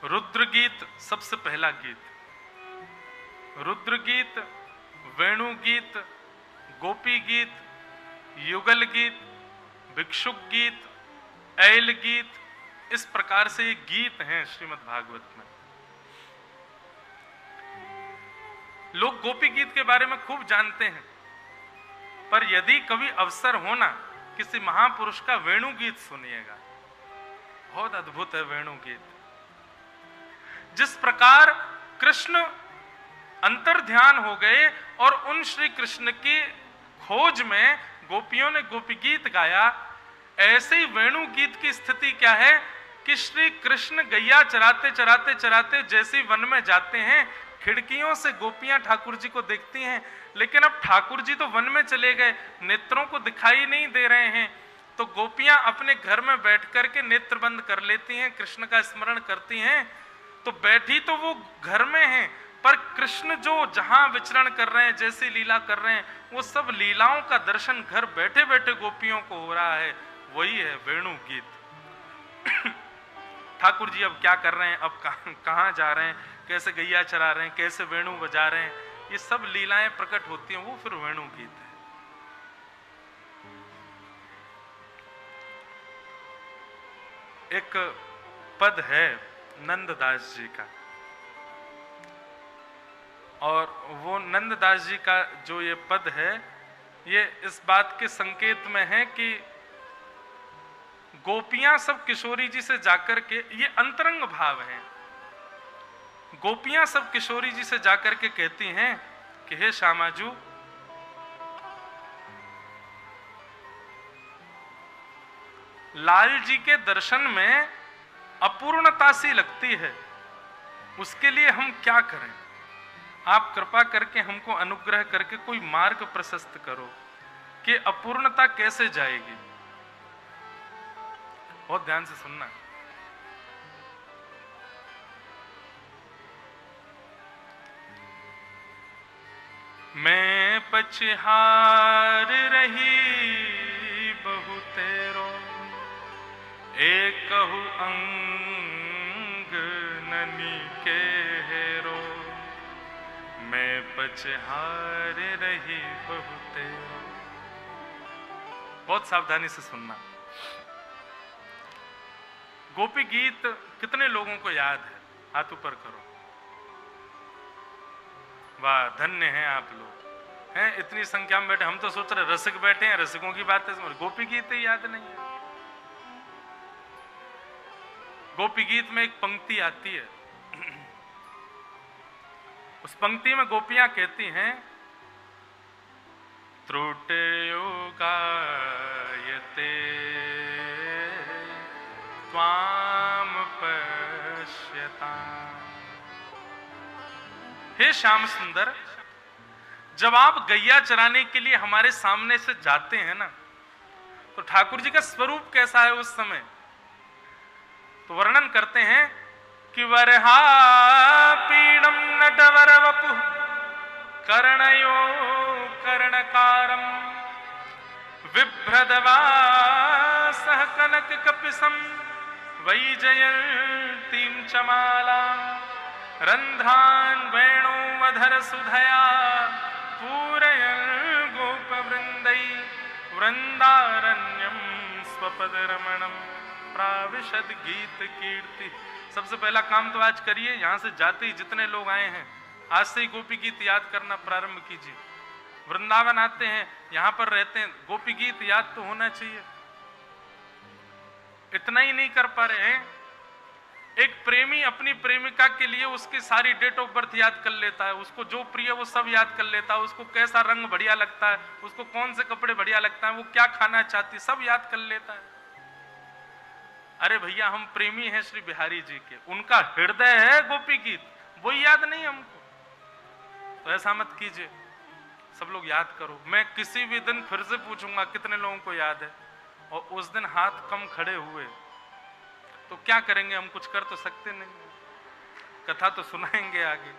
रुद्र गीत सबसे पहला गीत, रुद्र गीत, वेणु गीत, गोपी गीत, युगल गीत, भिक्षुक गीत, ऐल गीत, इस प्रकार से ये गीत हैं श्रीमद् भागवत में। लोग गोपी गीत के बारे में खूब जानते हैं, पर यदि कभी अवसर हो ना, किसी महापुरुष का वेणु गीत सुनिएगा, बहुत अद्भुत है वेणु गीत। जिस प्रकार कृष्ण अंतर ध्यान हो गए और उन श्री कृष्ण की खोज में गोपियों ने गोपी गीत गाया, ऐसे ही वेणु गीत की स्थिति क्या है कि श्री कृष्ण गैया चराते चराते चराते जैसे वन में जाते हैं, खिड़कियों से गोपियां ठाकुर जी को देखती हैं, लेकिन अब ठाकुर जी तो वन में चले गए, नेत्रों को दिखाई नहीं दे रहे हैं। तो गोपियां अपने घर में बैठ करके नेत्र बंद कर लेती हैं, कृष्ण का स्मरण करती हैं। तो बैठी तो वो घर में हैं, पर कृष्ण जो जहां विचरण कर रहे हैं, जैसी लीला कर रहे हैं, वो सब लीलाओं का दर्शन घर बैठे बैठे गोपियों को हो रहा है। वही है वेणु गीत। ठाकुर जी अब क्या कर रहे हैं, अब कहां जा रहे हैं, कैसे गैया चरा रहे हैं, कैसे वेणु बजा रहे हैं, ये सब लीलाएं प्रकट होती हैं, वो फिर वेणु गीत है। एक पद है नंददास जी का, और वो नंददास जी का जो ये पद है, ये इस बात के संकेत में है कि गोपियां सब किशोरी जी से जाकर के, ये अंतरंग भाव है, गोपियां सब किशोरी जी से जाकर के कहती हैं कि हे श्यामाजू, लाल जी के दर्शन में अपूर्णता सी लगती है, उसके लिए हम क्या करें? आप कृपा करके हमको अनुग्रह करके कोई मार्ग प्रशस्त करो कि अपूर्णता कैसे जाएगी। बहुत ध्यान से सुनना। मैं पछहार रही बहुतेरो, बहु अंग ननी के हेरो, मैं पछहार रही बहुते। बहुत सावधानी से सुनना। गोपी गीत कितने लोगों को याद है? हाथ ऊपर करो। वाह, धन्य हैं आप लोग, हैं इतनी संख्या में बैठे। हम तो सोच रहे रसिक बैठे हैं, रसिकों की बात है, गोपी गीत ही याद नहीं है। गोपी गीत में एक पंक्ति आती है, उस पंक्ति में गोपियां कहती हैं, त्रुटयोगायते त्वाम पश्यताम्। हे श्याम सुंदर, जब आप गैया चराने के लिए हमारे सामने से जाते हैं ना, तो ठाकुर जी का स्वरूप कैसा है उस समय? तो वर्णन करते हैं कि वरहा पीडम नटवर वपु कर्णयो कर्णकारम बिभ्रदवासः कनक कपिसम वैजयंतीं चमाला रंध्रान् वेणुमधर सुधया पूरयन् गोपवृंदै वृंदारण्यं स्वपदरमणं प्राविशद गीत कीर्ति। सबसे पहला काम तो आज करिए, यहां से जाते ही जितने लोग आए हैं आज से ही गोपी गीत याद करना प्रारंभ कीजिए। वृंदावन आते हैं, यहां पर रहते हैं, गोपी गीत याद तो होना चाहिए। इतना ही नहीं कर पा रहे हैं, एक प्रेमी अपनी प्रेमिका के लिए उसकी सारी डेट ऑफ बर्थ याद कर लेता है, उसको जो प्रिय वो सब याद कर लेता है, उसको कैसा रंग बढ़िया लगता है, उसको कौन से कपड़े बढ़िया लगता है, वो क्या खाना चाहती है, सब याद कर लेता है। अरे भैया, हम प्रेमी हैं श्री बिहारी जी के, उनका हृदय है गोपी गीत, वो याद नहीं हमको। तो ऐसा मत कीजिए, सब लोग याद करो। मैं किसी भी दिन फिर से पूछूंगा कितने लोगों को याद है, और उस दिन हाथ कम खड़े हुए तो क्या करेंगे? हम कुछ कर तो सकते नहीं, कथा तो सुनाएंगे आगे,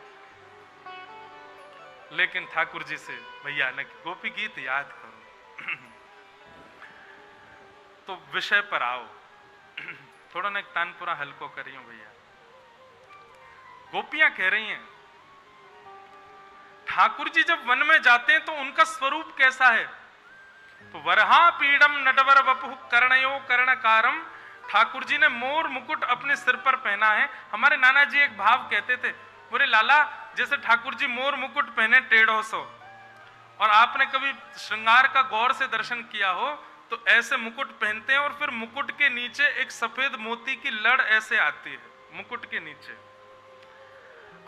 लेकिन ठाकुर जी से भैया न गोपी गीत याद करो। तो विषय पर आओ, थोड़ा ना एक तानपुरा हल्को करियो भैया। गोपियां कह रही हैं, ठाकुर जी जब वन में जाते हैं तो उनका स्वरूप कैसा है? तो वरहा पीडम नटवर वपु कर्णयो कर्णकारम, ठाकुर जी ने मोर मुकुट अपने सिर पर पहना है। हमारे नाना जी एक भाव कहते थे, बोले लाला जैसे ठाकुर जी मोर मुकुट पहने 150 और आपने कभी श्रृंगार का गौर से दर्शन किया हो तो ऐसे मुकुट पहनते हैं, और फिर मुकुट के नीचे एक सफेद मोती की लड़ ऐसे आती है मुकुट के नीचे।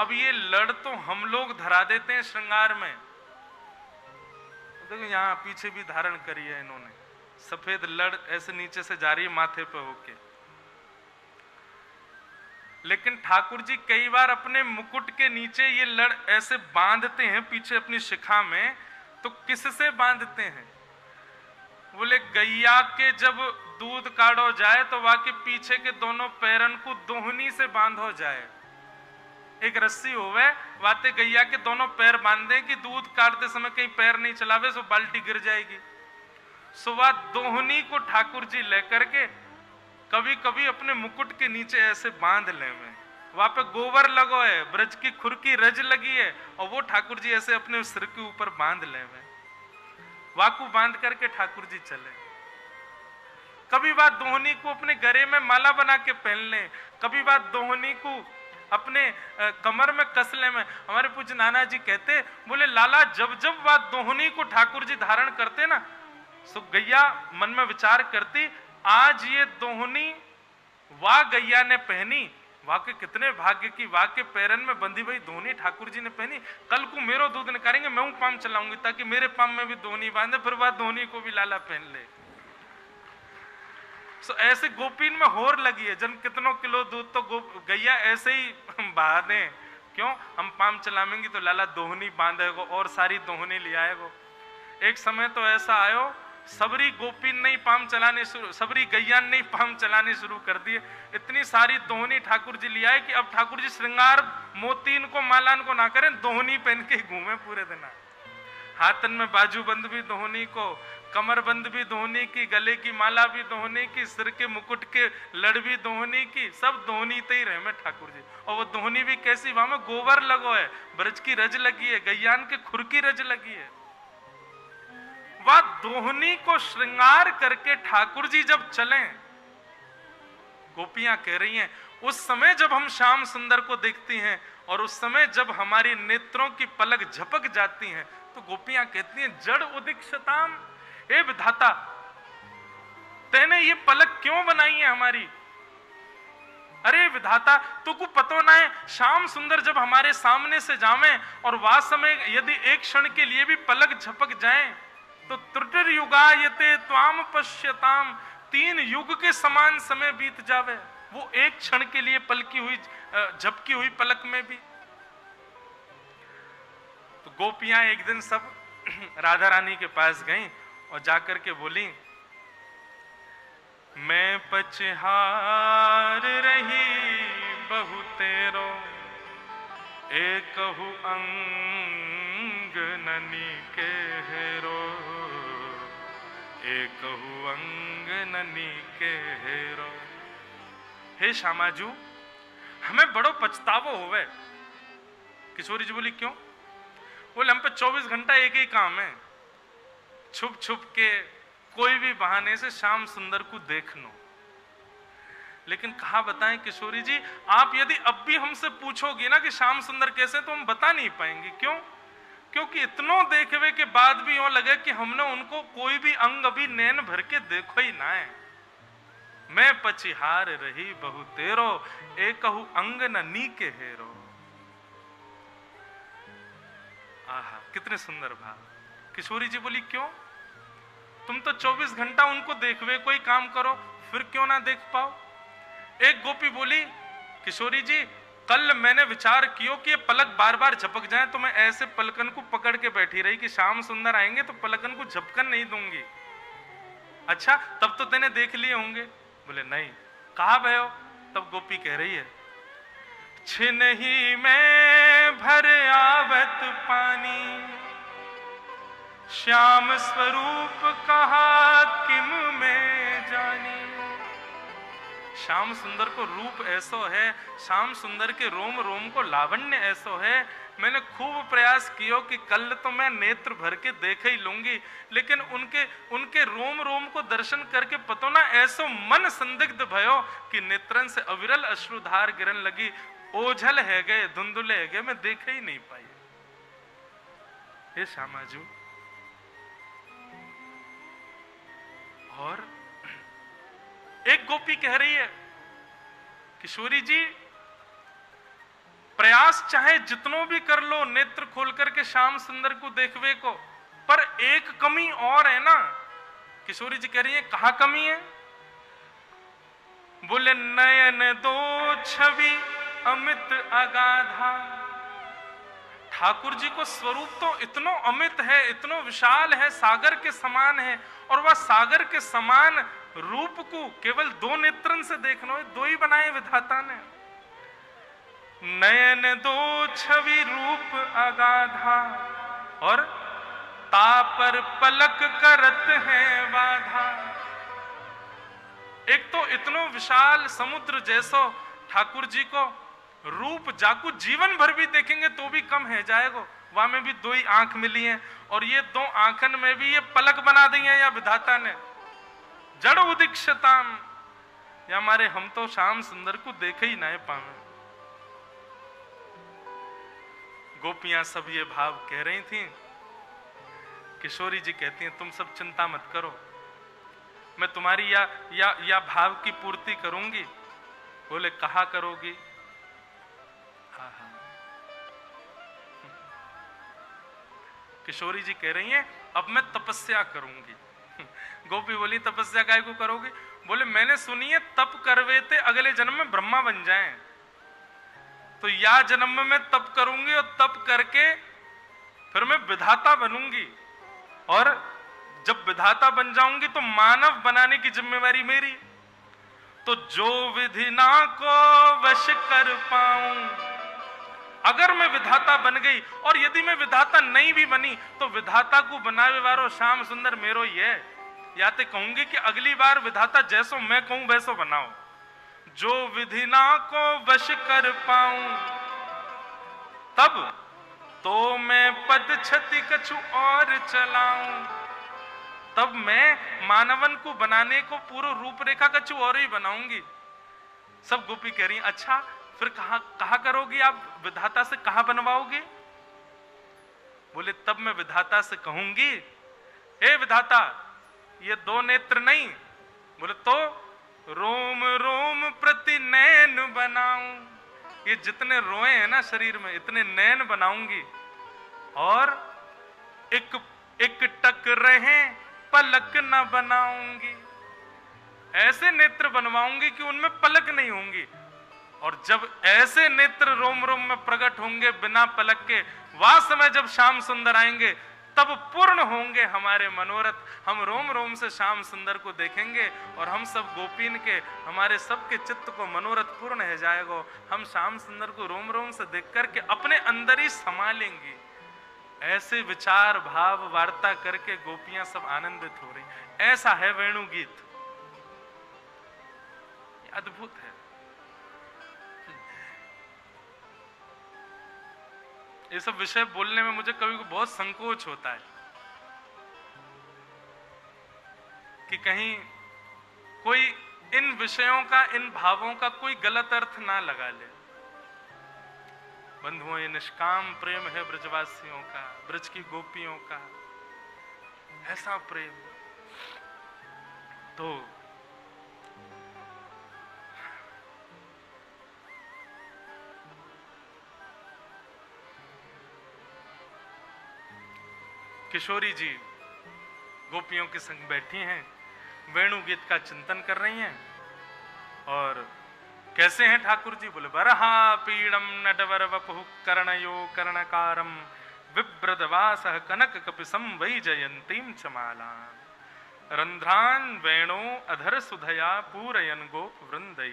अब ये लड़ तो हम लोग धरा देते हैं श्रृंगार में, देखो यहाँ पीछे भी धारण करी है इन्होंने, सफेद लड़ ऐसे नीचे से जा रही है माथे पे होके। लेकिन ठाकुर जी कई बार अपने मुकुट के नीचे ये लड़ ऐसे बांधते हैं पीछे अपनी शिखा में। तो किससे बांधते हैं? बोले गैया के जब दूध काढ़ो जाए तो वहां के पीछे के दोनों पैरन को दोहनी से बांधो जाए। एक रस्सी होवे, वाते गैया के दोनों पैर बांधे कि दूध काटते समय कहीं पैर नहीं चलावे सो बाल्टी गिर जाएगी। सुबह दोहनी को ठाकुर जी लेकर के कभी कभी अपने मुकुट के नीचे ऐसे बांध ले में, वहां पे गोबर लगो है, ब्रज की खुरकी रज लगी है, और वो ठाकुर जी ऐसे अपने सिर के ऊपर बांध ले में, वाकू बांध करके ठाकुर जी चले। कभी बात दोहनी को अपने गले में माला बना के पहन ले, कभी बात दोहनी को अपने कमर में कसले में। हमारे पूज्य नाना जी कहते, बोले लाला जब जब बात दोहनी को ठाकुर जी धारण करते ना, सो गैया मन में विचार करती, आज ये दोहनी वाह गैया ने पहनी, वाह के कितने भाग्य की, वाह के पैरन में बंधी हुई दोहनी ठाकुर जी ने पहनी, कल को मेरो दूध निकालेंगे, मैं पाम चलाऊंगी ताकि मेरे पाम में भी दोहनी बांधे, फिर वह दोहनी को भी लाला पहन ले। सो ऐसे गोपीन में होर लगी है, जन कितनों किलो दूध तो गैया ऐसे ही बहा दे, क्यों? हम पाम चलाएंगे तो लाला दोहनी बांधेगो और सारी दोहनी ले आएगो। एक समय तो ऐसा आयो, सबरी गोपीन नहीं पाम चलाने शुरू, सबरी गैया नहीं पाम चलाने शुरू कर दिए, इतनी सारी दोहनी ठाकुर जी ले आए कि अब ठाकुर जी श्रृंगार मोतीन को मालान को ना करें, दोहनी पहन के घूमे पूरे दिन। हाथन में बाजूबंद भी दोहनी को, कमरबंद भी दोहनी की, गले की माला भी दोहनी की, सिर के मुकुट के लड़ भी दोहनी की, सब दोहनी ते ही रहे में ठाकुर जी। और वो दोहनी भी कैसी, वहां में गोबर लगो है, ब्रज की रज लगी है, गैयान के खुर की रज लगी है। वह दोहनी को श्रृंगार करके ठाकुर जी जब चले, गोपियां कह रही हैं उस समय जब हम श्याम सुंदर को देखती हैं और उस समय जब हमारी नेत्रों की पलक झपक जाती हैं, तो गोपियां कहती हैं जड़ उदीक्षताम, ए विधाता तेने ये पलक क्यों बनाई है हमारी। अरे विधाता तुको पतो ना है, श्याम सुंदर जब हमारे सामने से जावे और वह समय यदि एक क्षण के लिए भी पलक झपक जाए तो त्रुटिर युगायते त्वाम पश्यताम, 3 युग के समान समय बीत जावे, वो एक क्षण के लिए पलकी हुई झपकी हुई पलक में भी। तो गोपियां एक दिन सब राधा रानी के पास गईं और जाकर के बोली, मैं पचहार रही बहु तेरो, एकहु अंग ननी के हेरो, एकहु अंग ननी के हेरो। हे श्यामाजू हमें बड़ो पछतावो होवे। किशोरी जी बोली क्यों? बोले हम पे 24 घंटा एक ही काम है, छुप छुप के कोई भी बहाने से श्याम सुंदर को देख लो। लेकिन कहा बताएं किशोरी जी, आप यदि अब भी हमसे पूछोगी ना कि श्याम सुंदर कैसे, तो हम बता नहीं पाएंगे। क्यों? क्योंकि इतनों देखवे के बाद भी यूं लगे कि हमने उनको कोई भी अंग अभी नैन भर के देखो ही ना है। मैं पचिहार रही बहु तेरो, एकहु अंग न नी के हेरो। आहा कितने सुंदर भाव। किशोरी जी बोली क्यों? तुम तो 24 घंटा उनको देखवे कोई काम करो, फिर क्यों ना देख पाओ? एक गोपी बोली, किशोरी जी कल मैंने विचार कियो कि ये पलक बार बार झपक जाए, तो मैं ऐसे पलकन को पकड़ के बैठी रही कि श्याम सुंदर आएंगे तो पलकन को झपकन नहीं दूंगी। अच्छा तब तो तेने देख लिए होंगे। बोले नहीं। कहा भयो? तब गोपी कह रही है, छिनहि में भर आवत पानी, श्याम स्वरूप कहा किम में जानी। श्याम सुंदर को रूप ऐसो है, श्याम सुंदर के रोम रोम को लावण्य ऐसो है, मैंने खूब प्रयास कियो कि कल तो मैं नेत्र भर के देख ही लूंगी, लेकिन उनके रोम रोम को दर्शन करके पतो ना ऐसो मन संदिग्ध भयो कि नेत्रन से अविरल अश्रुधार गिरन लगी, ओझल है गए, धुंधुले है गए, मैं देख ही नहीं पाई। हे श्यामाजू। और एक गोपी कह रही है, किशोरी जी प्रयास चाहे जितनो भी कर लो नेत्र खोल करके श्याम सुंदर को देखवे को, पर एक कमी और है ना। किशोरी जी कह रही है, कहां कमी है? बोले नयन दो छवि अमित अगाधा। ठाकुर जी को स्वरूप तो इतनो अमित है, इतनो विशाल है, सागर के समान है, और वह सागर के समान रूप को केवल 2 नेत्रन से देखना, 2 ही बनाए विधाता ने। नयन दो छवि रूप अगाधा, और तापर पलक करत है बाधा। एक तो इतनो विशाल समुद्र जैसो ठाकुर जी को रूप जाकू जीवन भर भी देखेंगे तो भी कम है जाएगा। वहां में भी 2 ही आंख मिली हैं, और ये 2 आंखन में भी ये पलक बना दी है या विधाता ने। जड़ उदीक्षताम, या हमारे हम तो श्याम सुंदर को देखे ही ना पावे। गोपियां सब ये भाव कह रही थी। किशोरी जी कहती हैं, तुम सब चिंता मत करो, मैं तुम्हारी या भाव की पूर्ति करूंगी। बोले कहा करोगी? हाँ हाँ। किशोरी जी कह रही हैं, अब मैं तपस्या करूंगी। गोपी बोली तपस्या काहे को करोगे? बोले मैंने सुनी है तप करवेते अगले जन्म में ब्रह्मा बन जाएं, तो या जन्म में मैं तप करूंगी और तप करके फिर मैं विधाता बनूंगी, और जब विधाता बन जाऊंगी तो मानव बनाने की जिम्मेवारी मेरी। तो जो विधि ना को वश कर पाऊं, अगर मैं विधाता बन गई, और यदि मैं विधाता नहीं भी बनी, तो विधाता को बनावे वारो श्याम सुंदर मेरो ही है। या तो कहूंगी कि अगली बार विधाता जैसो मैं कहूं वैसो बनाओ, जो विधि ना को वश कर पाऊं, तब तो मैं पद छति कछु और चलाऊं। तब मैं मानवन को बनाने को पूर्व रूपरेखा कछु और ही बनाऊंगी। सब गोपी कह रही, अच्छा फिर कहा करोगी आप, विधाता से कहां बनवाओगी? बोले तब मैं विधाता से कहूंगी, हे विधाता ये दो नेत्र नहीं, बोले तो रोम रोम प्रति नैन बनाऊं। ये जितने रोए हैं ना शरीर में, इतने नैन बनाऊंगी, और एक एक टक रहे पलक न बनाऊंगी। ऐसे नेत्र बनवाऊंगी कि उनमें पलक नहीं होंगी। और जब ऐसे नेत्र रोम रोम में प्रकट होंगे बिना पलक के, वह समय जब श्याम सुंदर आएंगे, तब पूर्ण होंगे हमारे मनोरथ। हम रोम रोम से श्याम सुंदर को देखेंगे, और हम सब गोपीन के, हमारे सबके चित्त को मनोरथ पूर्ण हो जाएगा। हम श्याम सुंदर को रोम रोम से देख करके अपने अंदर ही समा लेंगे। ऐसे विचार भाव वार्ता करके गोपियां सब आनंदित हो रही। ऐसा है वेणु गीत, अद्भुत है। ये सब विषय बोलने में मुझे कभी बहुत संकोच होता है कि कहीं कोई इन विषयों का, इन भावों का कोई गलत अर्थ ना लगा ले। बंधुओं, ये निष्काम प्रेम है ब्रजवासियों का, ब्रज की गोपियों का, ऐसा प्रेम। तो किशोरी जी गोपियों के संग बैठी हैं, वेणु गीत का चिंतन कर रही हैं। और कैसे हैं ठाकुर जी? बोले वरहा पीड़म नटवर वपुः कर्णयो कर्णकारम विभ्रदवासः कनक कपिसं वै जयंतीं चमालां रंध्रान वेणो अधर सुधया पूरयन गोप वृंदै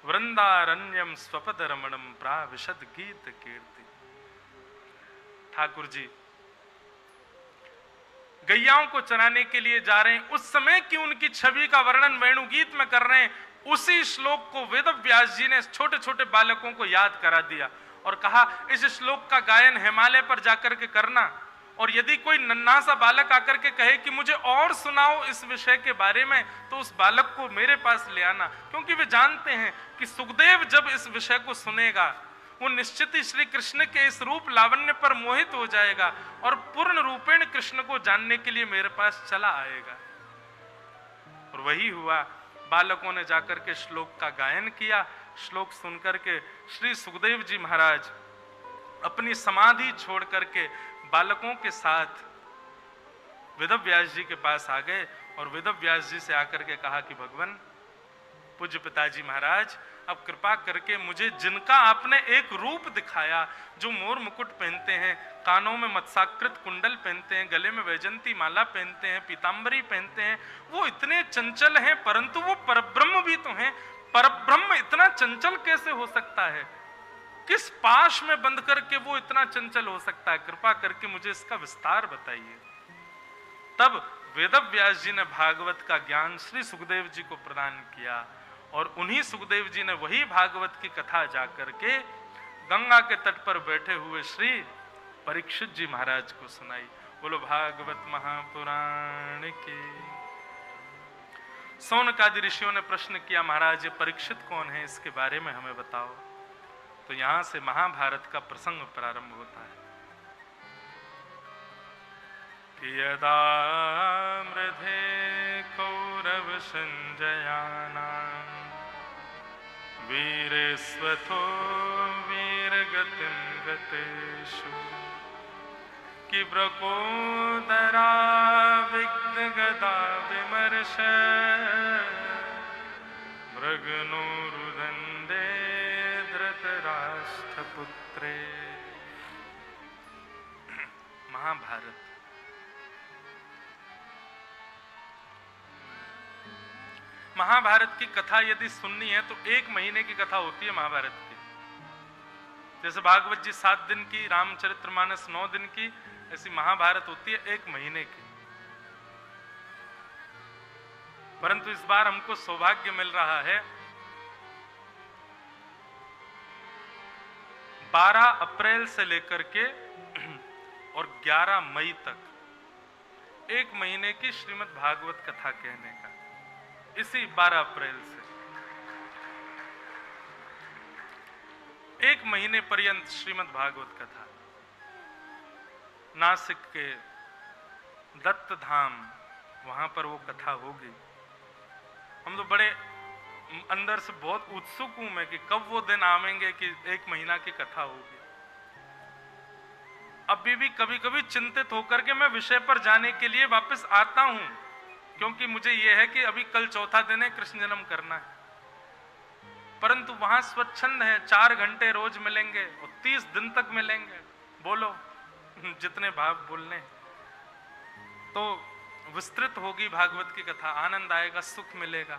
वृंदारण्यम स्वपद रमणम प्राविशद गीत कीर्ति। ठाकुर जी गैयाओं को चराने के लिए जा रहे हैं, उस समय की उनकी छवि का वर्णन वेणुगीत में कर रहे हैं। उसी श्लोक को वेद व्यास जी ने छोटे छोटे बालकों को याद करा दिया और कहा इस श्लोक का गायन हिमालय पर जाकर के करना, और यदि कोई नन्हा सा बालक आकर के कहे कि मुझे और सुनाओ इस विषय के बारे में, तो उस बालक को मेरे पास ले आना, क्योंकि वे जानते हैं कि सुखदेव जब इस विषय को सुनेगा वो निश्चित ही श्री कृष्ण के इस रूप लावण्य पर मोहित हो जाएगा और पूर्ण रूपेण कृष्ण को जानने के लिए मेरे पास चला आएगा। और वही हुआ, बालकों ने जाकर के श्लोक का गायन किया। श्लोक सुनकर के श्री सुखदेव जी महाराज अपनी समाधि छोड़ करके बालकों के साथ वेदव्यास जी के पास आ गए और वेदव्यास जी से आकर के कहा कि भगवान पूज्य पिताजी महाराज, अब कृपा करके मुझे जिनका आपने एक रूप दिखाया, जो मोर मुकुट पहनते हैं, कानों में मत्स्याकृत कुंडल पहनते हैं, गले में वैजंती माला पहनते हैं, पीतांबरी पहनते हैं, वो इतने चंचल हैं, परंतु वो परब्रह्म भी तो हैं। परब्रह्म इतना चंचल कैसे हो सकता है? किस पाश में बंद करके वो इतना चंचल हो सकता है? कृपा करके मुझे इसका विस्तार बताइए। तब वेदव्यास जी ने भागवत का ज्ञान श्री सुखदेव जी को प्रदान किया और उन्हीं सुखदेव जी ने वही भागवत की कथा जाकर के गंगा के तट पर बैठे हुए श्री परीक्षित जी महाराज को सुनाई। बोलो भागवत महापुराण के। सौनकादि ऋषियों ने प्रश्न किया, महाराज ये परीक्षित कौन है, इसके बारे में हमें बताओ। तो यहां से महाभारत का प्रसंग प्रारंभ होता है। यदा मृधे कौरव संजयानां वीरेस्वथो वीरगतिं गतेषु कि ब्रकोदरा विघ्नगदा विमर्श मृगनो रुदन्ते धृतराष्ट्रपुत्रे। महाभारत महाभारत की कथा यदि सुननी है तो 1 महीने की कथा होती है महाभारत की। जैसे भागवत जी 7 दिन की, रामचरितमानस 9 दिन की, ऐसी महाभारत होती है 1 महीने की। परंतु इस बार हमको सौभाग्य मिल रहा है 12 अप्रैल से लेकर के और 11 मई तक 1 महीने की श्रीमद् भागवत कथा कहने का। इसी 12 अप्रैल से 1 महीने पर्यंत श्रीमद् भागवत कथा। नासिक के दत्त धाम, वहां पर वो कथा होगी। हम तो बड़े अंदर से बहुत उत्सुक हूं मैं कि कब वो दिन आवेंगे कि 1 महीना की कथा होगी। अभी भी कभी कभी चिंतित होकर के मैं विषय पर जाने के लिए वापस आता हूं, क्योंकि मुझे यह है कि अभी कल चौथा दिन है, कृष्ण जन्म करना है। परंतु वहां स्वच्छंद है, 4 घंटे रोज मिलेंगे और 30 दिन तक मिलेंगे। बोलो जितने भाव बोलने, तो विस्तृत होगी भागवत की कथा, आनंद आएगा, सुख मिलेगा।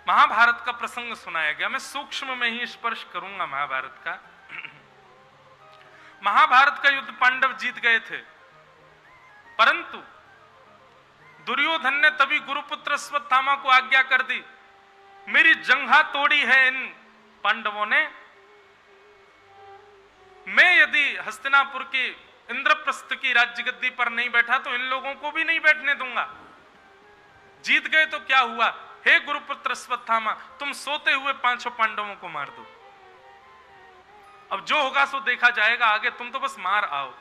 महाभारत का प्रसंग सुनाया गया, मैं सूक्ष्म में ही स्पर्श करूंगा महाभारत का। महाभारत का युद्ध पांडव जीत गए थे, परंतु दुर्योधन ने तभी गुरुपुत्र अश्वत्थामा को आज्ञा कर दी, मेरी जंघा तोड़ी है इन पांडवों ने, मैं यदि हस्तिनापुर की इंद्रप्रस्थ की राज्य गद्दी पर नहीं बैठा तो इन लोगों को भी नहीं बैठने दूंगा। जीत गए तो क्या हुआ, हे गुरुपुत्र अश्वत्थामा, तुम सोते हुए 5 पांडवों को मार दो, अब जो होगा सो देखा जाएगा, आगे तुम तो बस मार आओ।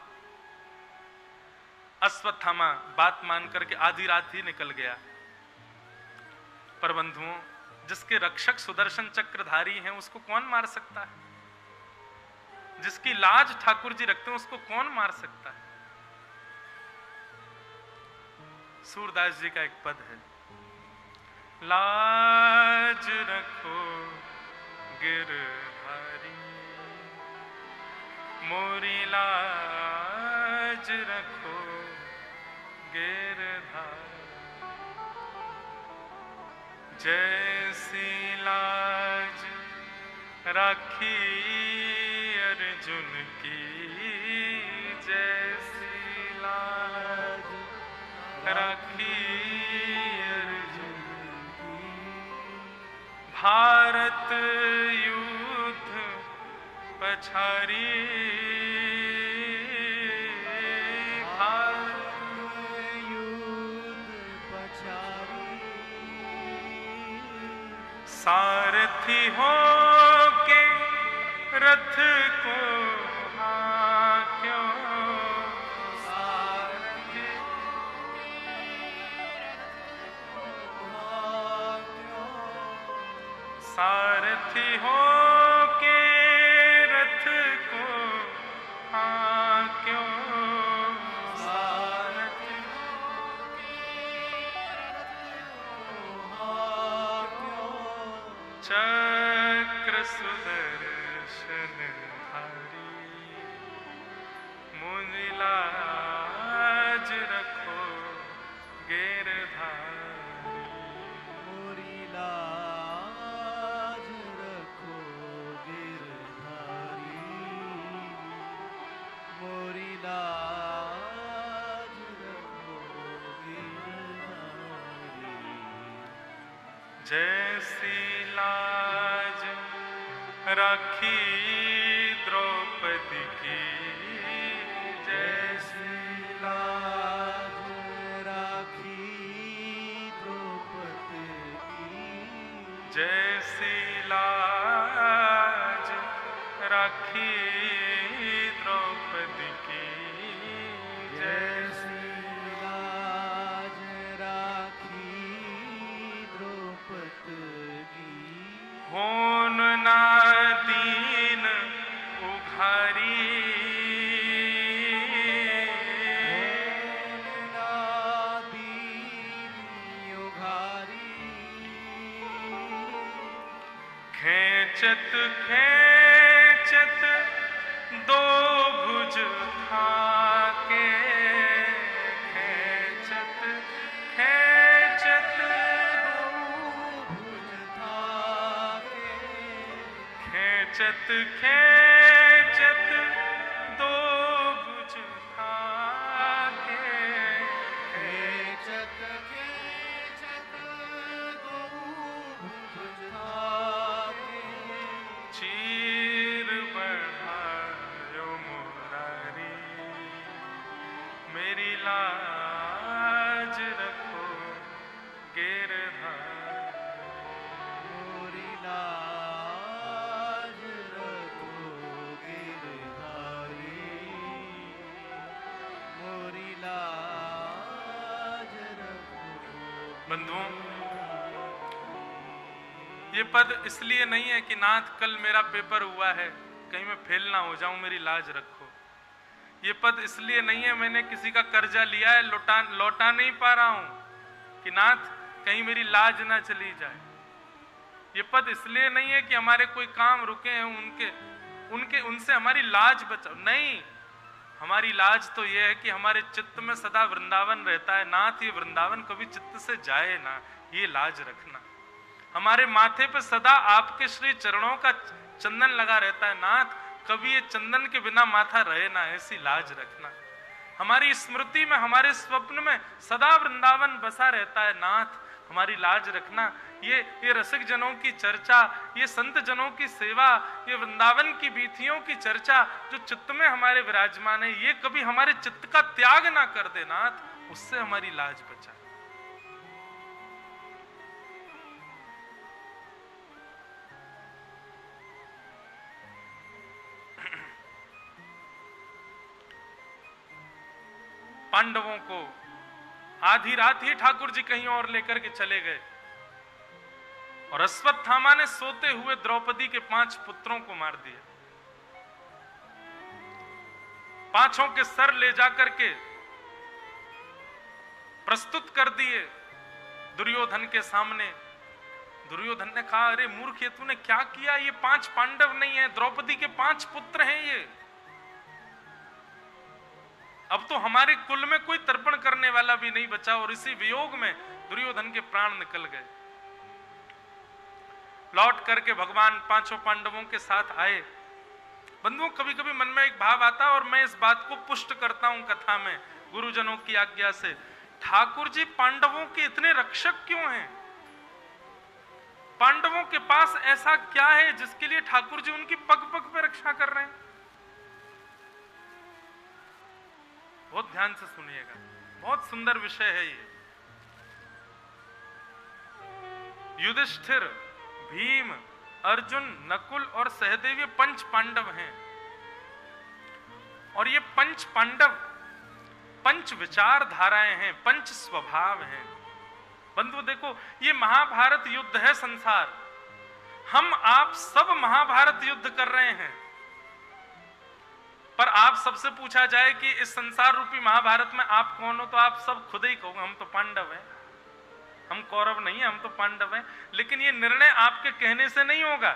अश्वत्थामा बात मान करके आधी रात ही निकल गया। पर बंधुओं, जिसके रक्षक सुदर्शन चक्रधारी हैं उसको कौन मार सकता है? जिसकी लाज ठाकुर जी रखते हैं उसको कौन मार सकता है? सूरदास जी का एक पद है, लाज रखो गिरधारी, मोरी लाज रखो गिरधारी, जैसी लाज राखी अर्जुन की, जैसी लाज राखी अर्जुन की, भारत युद्ध पछारी, भारत युद्ध पछारी, सारथी हो के रथ को हाक्यों, सारथी सारथी हो के रथ को हाक्यों, सारथी चक्र सुदर्शन धारी, मुनि लाज रखो गिरधारी, मोरी लाज रखो गिरधारी, मोरी लाज रखो गिरधारी, जैसी लाज राखी द्रौपदी की, जैसी लाज राखी द्रौपदी की, जैसी लाज राखी द्रौपदी की, जैसी लाज राखी द्रौपदी की, होन ना दीन उघारी, खेचत खेचत दो भुज खाके, खेचत खेचत भुज थाके, खेचत खेचत दो भुज थाके, खेचत खेचत दो भुज थाके, चीर बढ़ायो मुरारी, मेरी लाज रखो गिरधारी। मोरी लाज रखो गिरधारी, मोरी लाज रखो। बंधुओं, ये पद इसलिए नहीं है कि नाथ कल मेरा पेपर हुआ है, कहीं मैं फेल ना हो जाऊं, मेरी लाज रखो। ये पद इसलिए नहीं है मैंने किसी का कर्जा लिया है, लौटा नहीं पा रहा हूं, कि नाथ कहीं मेरी लाज ना चली जाए। ये पद इसलिए नहीं है कि हमारे कोई काम रुके हैं, उनसे हमारी लाज बचाओ। नहीं, हमारी लाज तो यह है कि हमारे चित्त में सदा वृंदावन रहता है। नाथ ये वृंदावन कभी चित्त से जाए ना, ये लाज रखना। हमारे माथे पे सदा आपके श्री चरणों का चंदन लगा रहता है। नाथ कभी ये चंदन के बिना माथा रहे ना, ऐसी लाज रखना। हमारी स्मृति में, हमारे स्वप्न में सदा वृंदावन बसा रहता है। नाथ हमारी लाज रखना। ये रसिक जनों की चर्चा, ये संत जनों की सेवा, ये वृंदावन की बीथियों की चर्चा जो चित्त में हमारे विराजमान है, ये कभी हमारे चित्त का त्याग ना कर दे नाथ, उससे हमारी लाज बचा। पांडवों को आधी रात ही ठाकुर जी कहीं और लेकर के चले गए और अश्वत्थामा ने सोते हुए द्रौपदी के 5 पुत्रों को मार दिया। पांचों के सर ले जाकर के प्रस्तुत कर दिए दुर्योधन के सामने। दुर्योधन ने कहा, अरे मूर्ख, ये तूने क्या किया? ये 5 पांडव नहीं है, द्रौपदी के 5 पुत्र हैं ये। अब तो हमारे कुल में कोई तर्पण करने वाला भी नहीं बचा। और इसी वियोग में दुर्योधन के प्राण निकल गए। लौट करके भगवान 5 पांडवों के साथ आए। बंधुओं, कभी कभी मन में एक भाव आता है और मैं इस बात को पुष्ट करता हूं कथा में गुरुजनों की आज्ञा से। ठाकुर जी पांडवों के इतने रक्षक क्यों हैं? पांडवों के पास ऐसा क्या है जिसके लिए ठाकुर जी उनकी पग पग पे रक्षा कर रहे हैं? बहुत ध्यान से सुनिएगा, बहुत सुंदर विषय है ये। युधिष्ठिर, भीम, अर्जुन, नकुल और सहदेव, ये 5 पांडव हैं। और ये 5 पांडव 5 विचारधाराएं हैं, 5 स्वभाव हैं। बंधु देखो, ये महाभारत युद्ध है संसार। हम आप सब महाभारत युद्ध कर रहे हैं। पर आप सबसे पूछा जाए कि इस संसार रूपी महाभारत में आप कौन हो, तो आप सब खुद ही कहोगे, हम तो पांडव हैं, हम कौरव नहीं है, हम तो पांडव हैं। लेकिन ये निर्णय आपके कहने से नहीं होगा।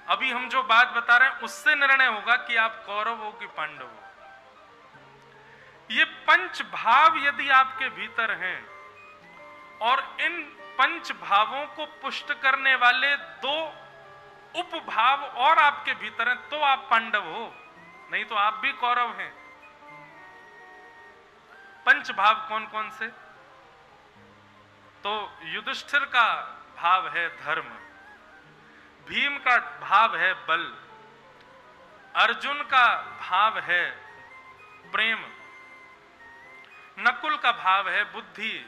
अभी हम जो बात बता रहे हैं उससे निर्णय होगा कि आप कौरव हो कि पांडव हो। ये 5 भाव यदि आपके भीतर हैं और इन 5 भावों को पुष्ट करने वाले 2 उपभाव और आपके भीतर हैं, तो आप पांडव हो, नहीं तो आप भी कौरव हैं। 5 भाव कौन कौन से? तो युधिष्ठिर का भाव है धर्म, भीम का भाव है बल, अर्जुन का भाव है प्रेम, नकुल का भाव है बुद्धि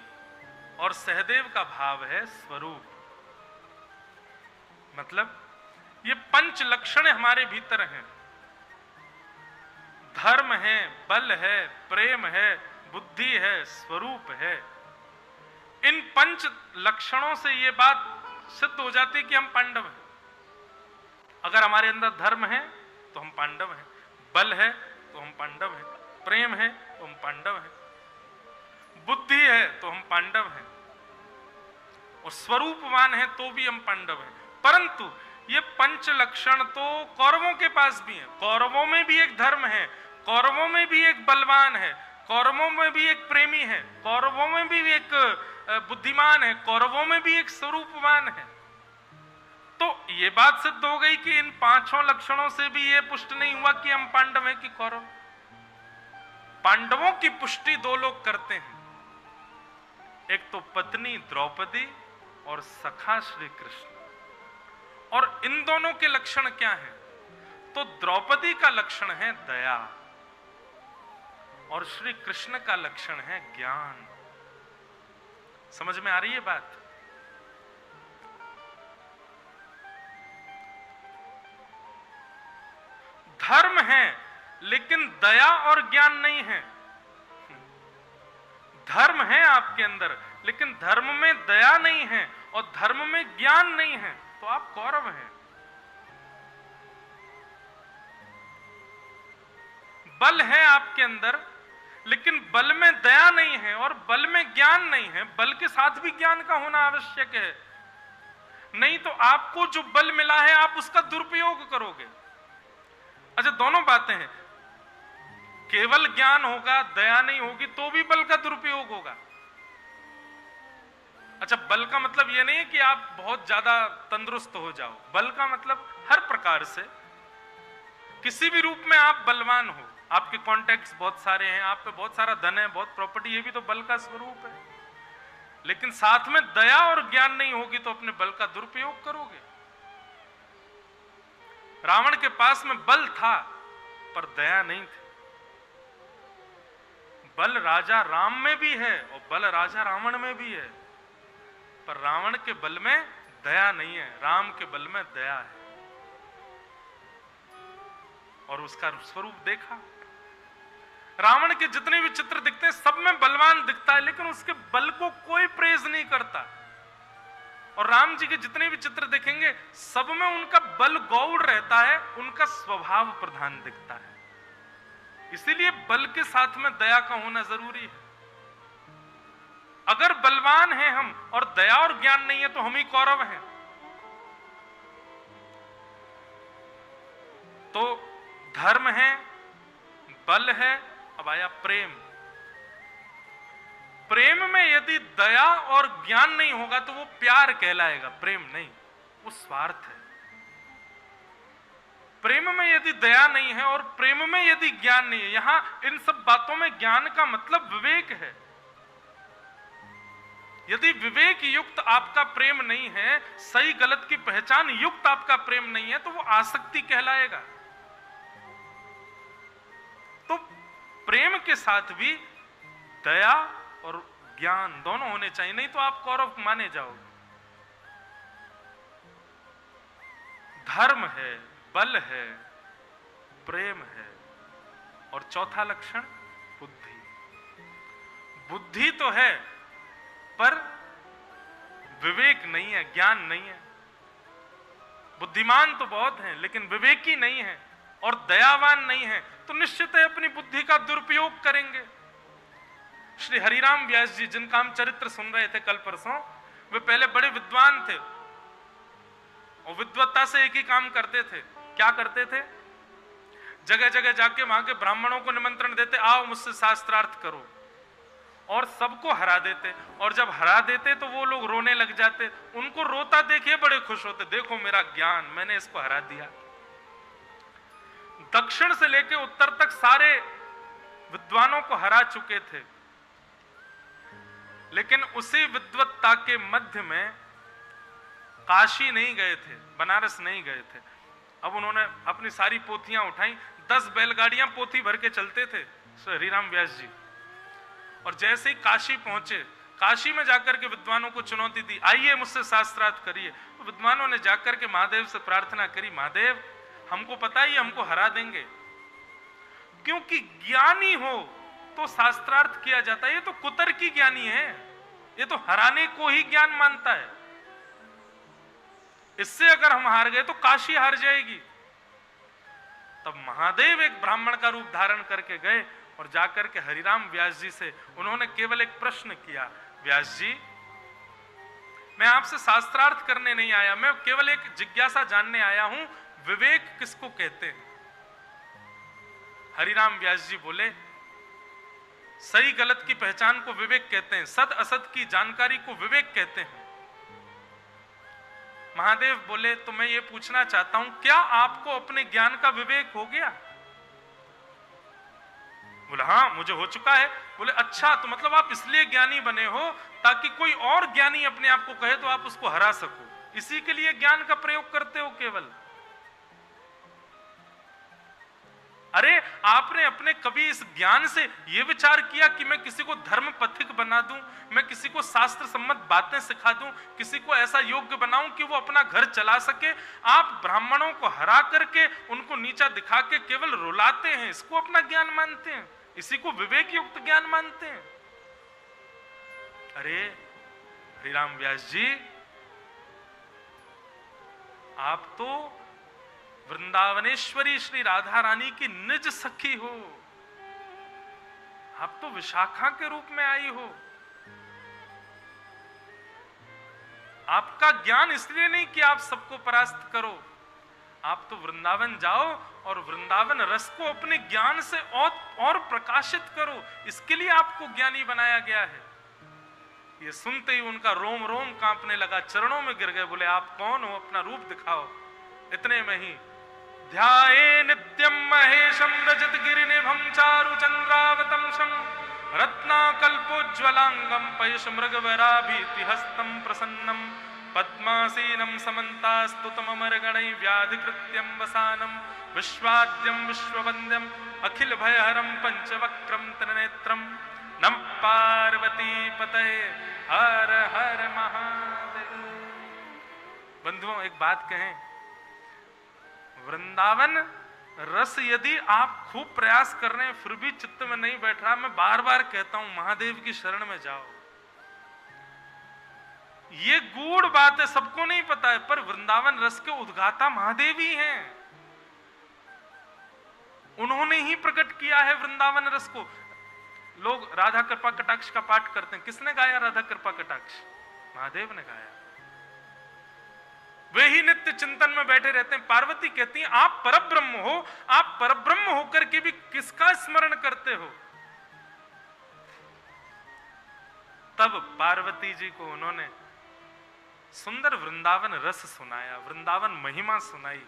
और सहदेव का भाव है स्वरूप। मतलब ये 5 लक्षण हमारे भीतर हैं। धर्म है, बल है, प्रेम है, बुद्धि है, स्वरूप है। इन 5 लक्षणों से ये बात सिद्ध हो जाती है कि हम पांडव हैं। अगर हमारे अंदर धर्म है तो हम पांडव हैं, बल है तो हम पांडव हैं, प्रेम है तो हम पांडव हैं, बुद्धि है तो हम पांडव हैं, और स्वरूपवान है तो भी हम पांडव हैं। परंतु ये 5 लक्षण तो कौरवों के पास भी हैं। कौरवों में भी एक धर्म है, कौरवों में भी एक बलवान है, कौरवों में भी एक प्रेमी है, कौरवों में भी एक बुद्धिमान है, कौरवों में भी एक स्वरूपवान है। तो ये बात सिद्ध हो गई कि इन पांचों लक्षणों से भी ये पुष्ट नहीं हुआ कि हम पांडव हैं कि कौरव। पांडवों की पुष्टि दो लोग करते हैं, एक तो पत्नी द्रौपदी और सखा श्री कृष्ण। और इन दोनों के लक्षण क्या हैं? तो द्रौपदी का लक्षण है दया और श्री कृष्ण का लक्षण है ज्ञान। समझ में आ रही है बात? धर्म है लेकिन दया और ज्ञान नहीं है। धर्म है आपके अंदर लेकिन धर्म में दया नहीं है और धर्म में ज्ञान नहीं है, तो आप कौरव हैं। बल है आपके अंदर लेकिन बल में दया नहीं है और बल में ज्ञान नहीं है। बल के साथ भी ज्ञान का होना आवश्यक है, नहीं तो आपको जो बल मिला है आप उसका दुरुपयोग करोगे। अच्छा, दोनों बातें हैं, केवल ज्ञान होगा दया नहीं होगी तो भी बल का दुरुपयोग होगा। अच्छा, बल का मतलब यह नहीं है कि आप बहुत ज्यादा तंदुरुस्त हो जाओ। बल का मतलब हर प्रकार से किसी भी रूप में आप बलवान हो, आपके कॉन्टैक्ट्स बहुत सारे हैं, आप पे बहुत सारा धन है, बहुत प्रॉपर्टी, ये भी तो बल का स्वरूप है। लेकिन साथ में दया और ज्ञान नहीं होगी तो अपने बल का दुरुपयोग करोगे। रावण के पास में बल था पर दया नहीं थी। बल राजा राम में भी है और बल राजा रावण में भी है, पर रावण के बल में दया नहीं है, राम के बल में दया है। और उसका स्वरूप देखा, रावण के जितने भी चित्र दिखते हैं सब में बलवान दिखता है लेकिन उसके बल को कोई प्रेज नहीं करता। और राम जी के जितने भी चित्र देखेंगे सब में उनका बल गौड़ रहता है, उनका स्वभाव प्रधान दिखता है। इसीलिए बल के साथ में दया का होना जरूरी है। अगर बलवान हैं हम और दया और ज्ञान नहीं है तो हम ही कौरव हैं। तो धर्म है, बल है, अब आया प्रेम। प्रेम में यदि दया और ज्ञान नहीं होगा तो वो प्यार कहलाएगा, प्रेम नहीं, वो स्वार्थ है। प्रेम में यदि दया नहीं है और प्रेम में यदि ज्ञान नहीं है, यहां इन सब बातों में ज्ञान का मतलब विवेक है। यदि विवेक युक्त आपका प्रेम नहीं है, सही गलत की पहचान युक्त आपका प्रेम नहीं है, तो वो आसक्ति कहलाएगा। तो प्रेम के साथ भी दया और ज्ञान दोनों होने चाहिए, नहीं तो आप कौरव माने जाओगे। धर्म है, बल है, प्रेम है और चौथा लक्षण बुद्धि। बुद्धि तो है पर विवेक नहीं है, ज्ञान नहीं है। बुद्धिमान तो बहुत हैं लेकिन विवेकी नहीं है और दयावान नहीं है, तो निश्चित है अपनी बुद्धि का दुरुपयोग करेंगे। श्री हरिराम व्यास जी, जिनका हम चरित्र सुन रहे थे कल परसों, वे पहले बड़े विद्वान थे और विद्वत्ता से एक ही काम करते थे। क्या करते थे? जगह जगह जाके वहां के ब्राह्मणों को निमंत्रण देते, आओ मुझसे शास्त्रार्थ करो, और सबको हरा देते। और जब हरा देते तो वो लोग रोने लग जाते, उनको रोता देखिए बड़े खुश होते, देखो मेरा ज्ञान, मैंने इसको हरा दिया। दक्षिण से लेकर उत्तर तक सारे विद्वानों को हरा चुके थे, लेकिन उसी विद्वत्ता के मध्य में काशी नहीं गए थे, बनारस नहीं गए थे। अब उन्होंने अपनी सारी पोथियां उठाई, 10 बैलगाड़ियां पोथी भर के चलते थे हरिराम व्यास जी। और जैसे ही काशी पहुंचे, काशी में जाकर के विद्वानों को चुनौती दी, आइए मुझसे शास्त्रार्थ करिए। तो विद्वानों ने जाकर के महादेव से प्रार्थना करी, महादेव हमको पता ही हमको हरा देंगे, क्योंकि ज्ञानी हो तो शास्त्रार्थ किया जाता है। ये तो कुतर्की ज्ञानी है, ये तो हराने को ही ज्ञान मानता है। इससे अगर हम हार गए तो काशी हार जाएगी। तब महादेव एक ब्राह्मण का रूप धारण करके गए और जाकर के हरिराम व्यास जी से उन्होंने केवल एक प्रश्न किया, व्यास जी मैं आपसे शास्त्रार्थ करने नहीं आया, मैं केवल एक जिज्ञासा जानने आया हूं, विवेक किसको कहते हैं? हरिराम व्यास जी बोले, सही गलत की पहचान को विवेक कहते हैं, सत असत की जानकारी को विवेक कहते हैं। महादेव बोले तो मैं ये पूछना चाहता हूं, क्या आपको अपने ज्ञान का विवेक हो गया? बोले हाँ मुझे हो चुका है। बोले अच्छा, तो मतलब आप इसलिए ज्ञानी बने हो ताकि कोई और ज्ञानी अपने आप को कहे तो आप उसको हरा सको, इसी के लिए ज्ञान का प्रयोग करते हो केवल? अरे आपने अपने कभी इस ज्ञान से यह विचार किया कि मैं किसी को धर्म पथिक बना दूं, मैं किसी को शास्त्र सम्मत बातें सिखा दूं, किसी को ऐसा योग्य बनाऊं कि वो अपना घर चला सके? आप ब्राह्मणों को हरा करके उनको नीचा दिखा के केवल रुलाते हैं, इसको अपना ज्ञान मानते हैं, इसी को विवेक युक्त ज्ञान मानते हैं। अरे हरिराम व्यास जी, आप तो वृंदावनेश्वरी श्री राधा रानी की निज सखी हो, आप तो विशाखा के रूप में आई हो। आपका ज्ञान इसलिए नहीं कि आप सबको परास्त करो, आप तो वृंदावन जाओ और वृंदावन रस को अपने ज्ञान से और प्रकाशित करो, इसके लिए आपको ज्ञानी बनाया गया है। ये सुनते ही उनका रोम रोम कांपने लगा, चरणों में गिर गए, बोले आप कौन हो, अपना रूप दिखाओ। इतने में ही ध्याये नित्यम महेशम रजत गिरिनिभं चारु चंद्रावतंसं रत्नाकल्पोज्ज्वलांगं पयश मृगवराभीति हस्तं प्रसन्नं पद्मासीनं समन्तास्तुतममरगणैः व्याधिकृत्यं वसानं विश्वाद्यं विश्ववन्द्यं अखिल भयहरं पंचवक्रं त्रिनेत्रं नम पार्वती पतये हर हर महादेव। बंधुओं एक बात कहें, वृंदावन रस यदि आप खूब प्रयास कर रहे हैं फिर भी चित्त में नहीं बैठ रहा, मैं बार बार कहता हूं महादेव की शरण में जाओ। ये गूढ़ बात है, सबको नहीं पता है, पर वृंदावन रस के उद्गाता महादेव ही हैं। उन्होंने ही प्रकट किया है वृंदावन रस को। लोग राधा कृपा कटाक्ष का पाठ करते हैं, किसने गाया राधा कृपा कटाक्ष? महादेव ने गाया। वे ही नित्य चिंतन में बैठे रहते हैं। पार्वती कहती हैं आप परब्रह्म हो, आप परब्रह्म होकर के भी किसका स्मरण करते हो? तब पार्वती जी को उन्होंने सुंदर वृंदावन रस सुनाया, वृंदावन महिमा सुनाई।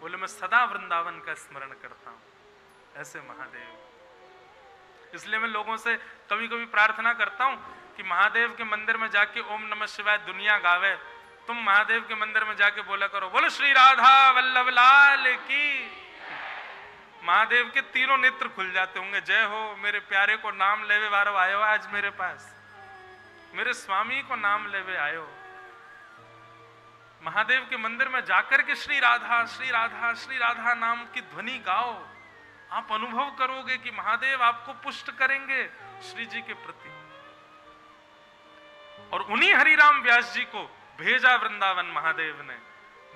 बोले मैं सदा वृंदावन का स्मरण करता हूं, ऐसे महादेव। इसलिए मैं लोगों से कभी कभी प्रार्थना करता हूं कि महादेव के मंदिर में जाके ओम नमः शिवाय दुनिया गावे, तुम महादेव के मंदिर में जाके बोला करो बोलो श्री राधा वल्लभ लाल की। महादेव के तीनों नेत्र खुल जाते होंगे, जय हो मेरे प्यारे को नाम लेवे वारो आयो आज मेरे पास, मेरे स्वामी को नाम लेवे आयो। महादेव के मंदिर में जाकर के श्री राधा श्री राधा श्री राधा नाम की ध्वनि गाओ, आप अनुभव करोगे कि महादेव आपको पुष्ट करेंगे श्री जी के प्रति। और उन्हीं हरिराम व्यास जी को भेजा वृंदावन महादेव ने,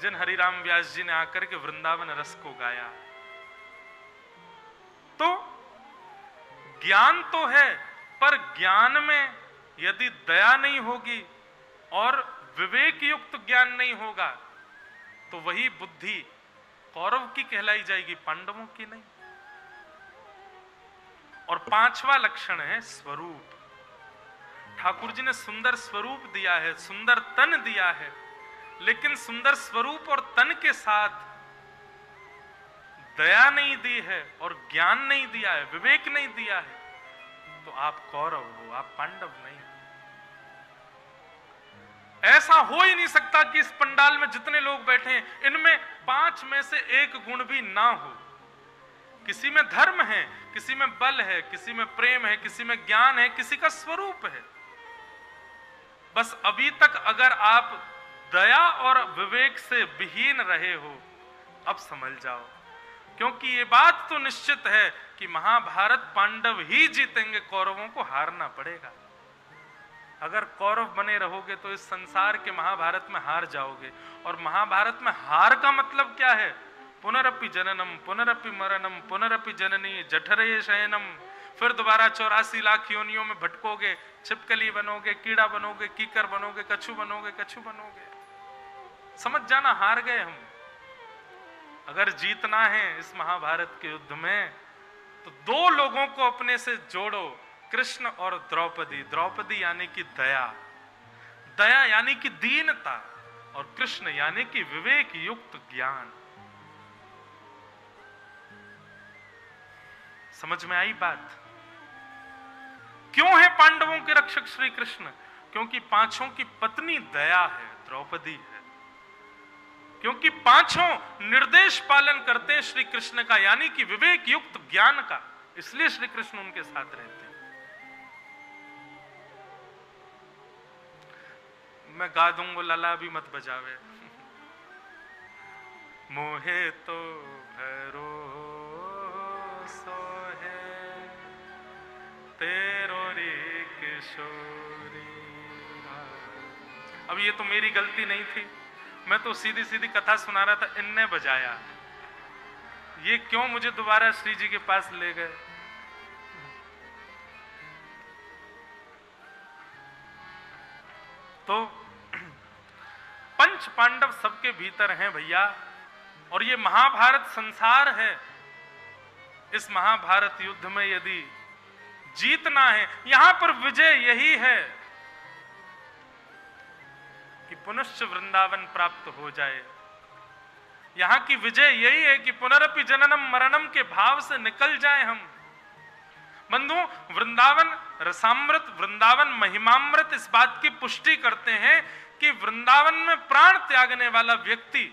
जिन हरिराम व्यास जी ने आकर के वृंदावन रस को गाया। तो ज्ञान तो है, पर ज्ञान में यदि दया नहीं होगी और विवेक युक्त ज्ञान नहीं होगा तो वही बुद्धि कौरव की कहलाई जाएगी, पांडवों की नहीं। और पांचवा लक्षण है स्वरूप। ठाकुर जी ने सुंदर स्वरूप दिया है, सुंदर तन दिया है, लेकिन सुंदर स्वरूप और तन के साथ दया नहीं दी है और ज्ञान नहीं दिया है, विवेक नहीं दिया है, तो आप कौरव हो, आप पांडव नहीं। ऐसा हो ही नहीं सकता कि इस पंडाल में जितने लोग बैठे हैं इनमें 5 में से एक गुण भी ना हो। किसी में धर्म है, किसी में बल है, किसी में प्रेम है, किसी में ज्ञान है, किसी का स्वरूप है। बस अभी तक अगर आप दया और विवेक से विहीन रहे हो, अब समझ जाओ, क्योंकि ये बात तो निश्चित है कि महाभारत पांडव ही जीतेंगे, कौरवों को हारना पड़ेगा। अगर कौरव बने रहोगे तो इस संसार के महाभारत में हार जाओगे। और महाभारत में हार का मतलब क्या है? पुनरपि जननम पुनरपि मरणम पुनरपि जननी जठरे शयनम, फिर दोबारा 84 लाख योनियों में भटकोगे, छिपकली बनोगे, कीड़ा बनोगे, कीकर बनोगे, कछू बनोगे, कछू बनोगे। समझ जाना हार गए हम। अगर जीतना है इस महाभारत के युद्ध में तो 2 लोगों को अपने से जोड़ो, कृष्ण और द्रौपदी। द्रौपदी यानी कि दया, दया यानी कि दीनता, और कृष्ण यानी कि विवेक युक्त ज्ञान। समझ में आई बात? क्यों है पांडवों के रक्षक श्री कृष्ण? क्योंकि पांचों की पत्नी दया है, द्रौपदी है। क्योंकि पांचों निर्देश पालन करते हैं श्री कृष्ण का, यानी कि विवेक युक्त ज्ञान का, इसलिए श्री कृष्ण उनके साथ रहते हैं। मैं गा दूंगा, लला भी मत बजावे। मोहे तो भरोसो है तेरो रे किशोरी। अब ये तो मेरी गलती नहीं थी, मैं तो सीधी सीधी कथा सुना रहा था, इनने बजाया। ये क्यों मुझे दोबारा श्री जी के पास ले गए? तो पंच पांडव सबके भीतर हैं भैया, और ये महाभारत संसार है। इस महाभारत युद्ध में यदि जीतना है, यहां पर विजय यही है कि पुनश्च वृंदावन प्राप्त हो जाए। यहां की विजय यही है कि पुनरपि जननम मरणम के भाव से निकल जाए हम। बंधु, वृंदावन रसामृत, वृंदावन महिमामृत इस बात की पुष्टि करते हैं कि वृंदावन में प्राण त्यागने वाला व्यक्ति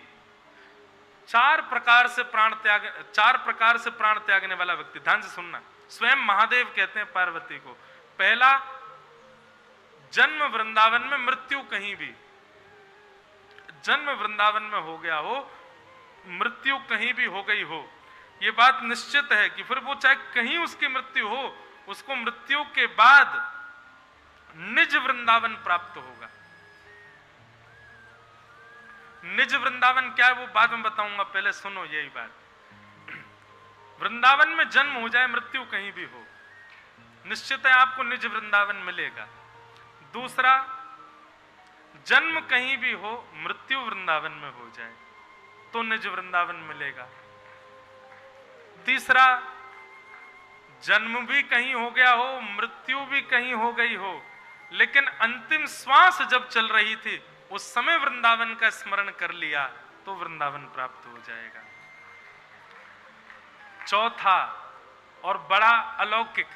चार प्रकार से प्राण त्यागने वाला व्यक्ति, ध्यान से सुनना। स्वयं महादेव कहते हैं पार्वती को, पहला जन्म वृंदावन में, मृत्यु कहीं भी। जन्म वृंदावन में हो गया हो, मृत्यु कहीं भी हो गई हो, यह बात निश्चित है कि फिर वो चाहे कहीं उसकी मृत्यु हो, उसको मृत्यु के बाद निज वृंदावन प्राप्त होगा। निज वृंदावन क्या है वो बाद में बताऊंगा, पहले सुनो यही बात। वृंदावन में जन्म हो जाए, मृत्यु कहीं भी हो, निश्चित है आपको निज वृंदावन मिलेगा। दूसरा, जन्म कहीं भी हो, मृत्यु वृंदावन में हो जाए तो निज वृंदावन मिलेगा। तीसरा, जन्म भी कहीं हो गया हो, मृत्यु भी कहीं हो गई हो, लेकिन अंतिम श्वास जब चल रही थी उस समय वृंदावन का स्मरण कर लिया तो वृंदावन प्राप्त हो जाएगा। चौथा और बड़ा अलौकिक,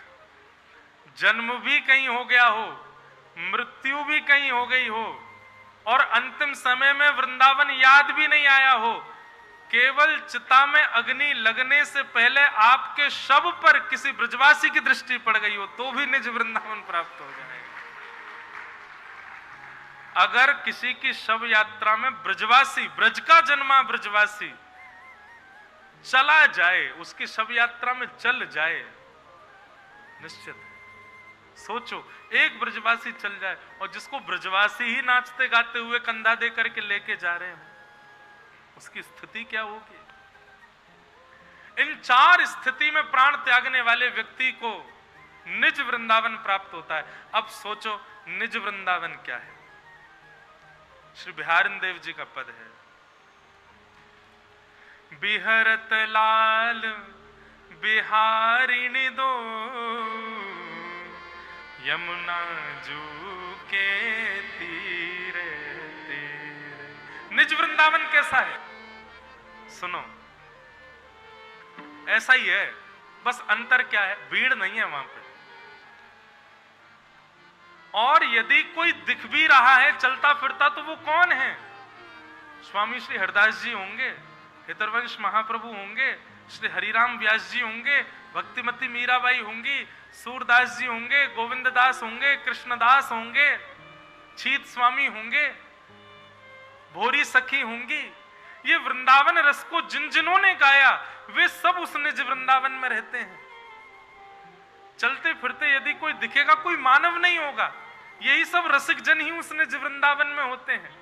जन्म भी कहीं हो गया हो, मृत्यु भी कहीं हो गई हो, और अंतिम समय में वृंदावन याद भी नहीं आया हो, केवल चिता में अग्नि लगने से पहले आपके शव पर किसी ब्रजवासी की दृष्टि पड़ गई हो तो भी निज वृंदावन प्राप्त हो जाएगा। अगर किसी की शव यात्रा में ब्रजवासी, ब्रज का जन्मा ब्रजवासी चला जाए, उसकी शव यात्रा में चल जाए, निश्चित है, सोचो एक ब्रजवासी चल जाए और जिसको ब्रजवासी ही नाचते गाते हुए कंधा दे करके लेके जा रहे हैं, उसकी स्थिति क्या होगी? इन चार स्थिति में प्राण त्यागने वाले व्यक्ति को निज वृंदावन प्राप्त होता है। अब सोचो निज वृंदावन क्या है? श्री बिहारिन देव जी का पद है, बिहरत लाल बिहारिणी दो यमुना जू के तीरे तीरे। निज वृंदावन कैसा है? सुनो, ऐसा ही है, बस अंतर क्या है? भीड़ नहीं है वहां पे, और यदि कोई दिख भी रहा है चलता फिरता तो वो कौन है? स्वामी श्री हरदास जी होंगे, हितरवंश महाप्रभु होंगे, श्री हरिराम व्यास जी होंगे, भक्तिमती मीराबाई होंगी, सूरदास जी होंगे, गोविंददास होंगे, कृष्णदास होंगे, छीत स्वामी होंगे, भोरी सखी होंगी। ये वृंदावन रस को जिन जिन्होंने गाया वे सब उस निज वृंदावन में रहते हैं। चलते फिरते यदि कोई दिखेगा, कोई मानव नहीं होगा, यही सब रसिक जन ही उस निज वृंदावन में होते हैं।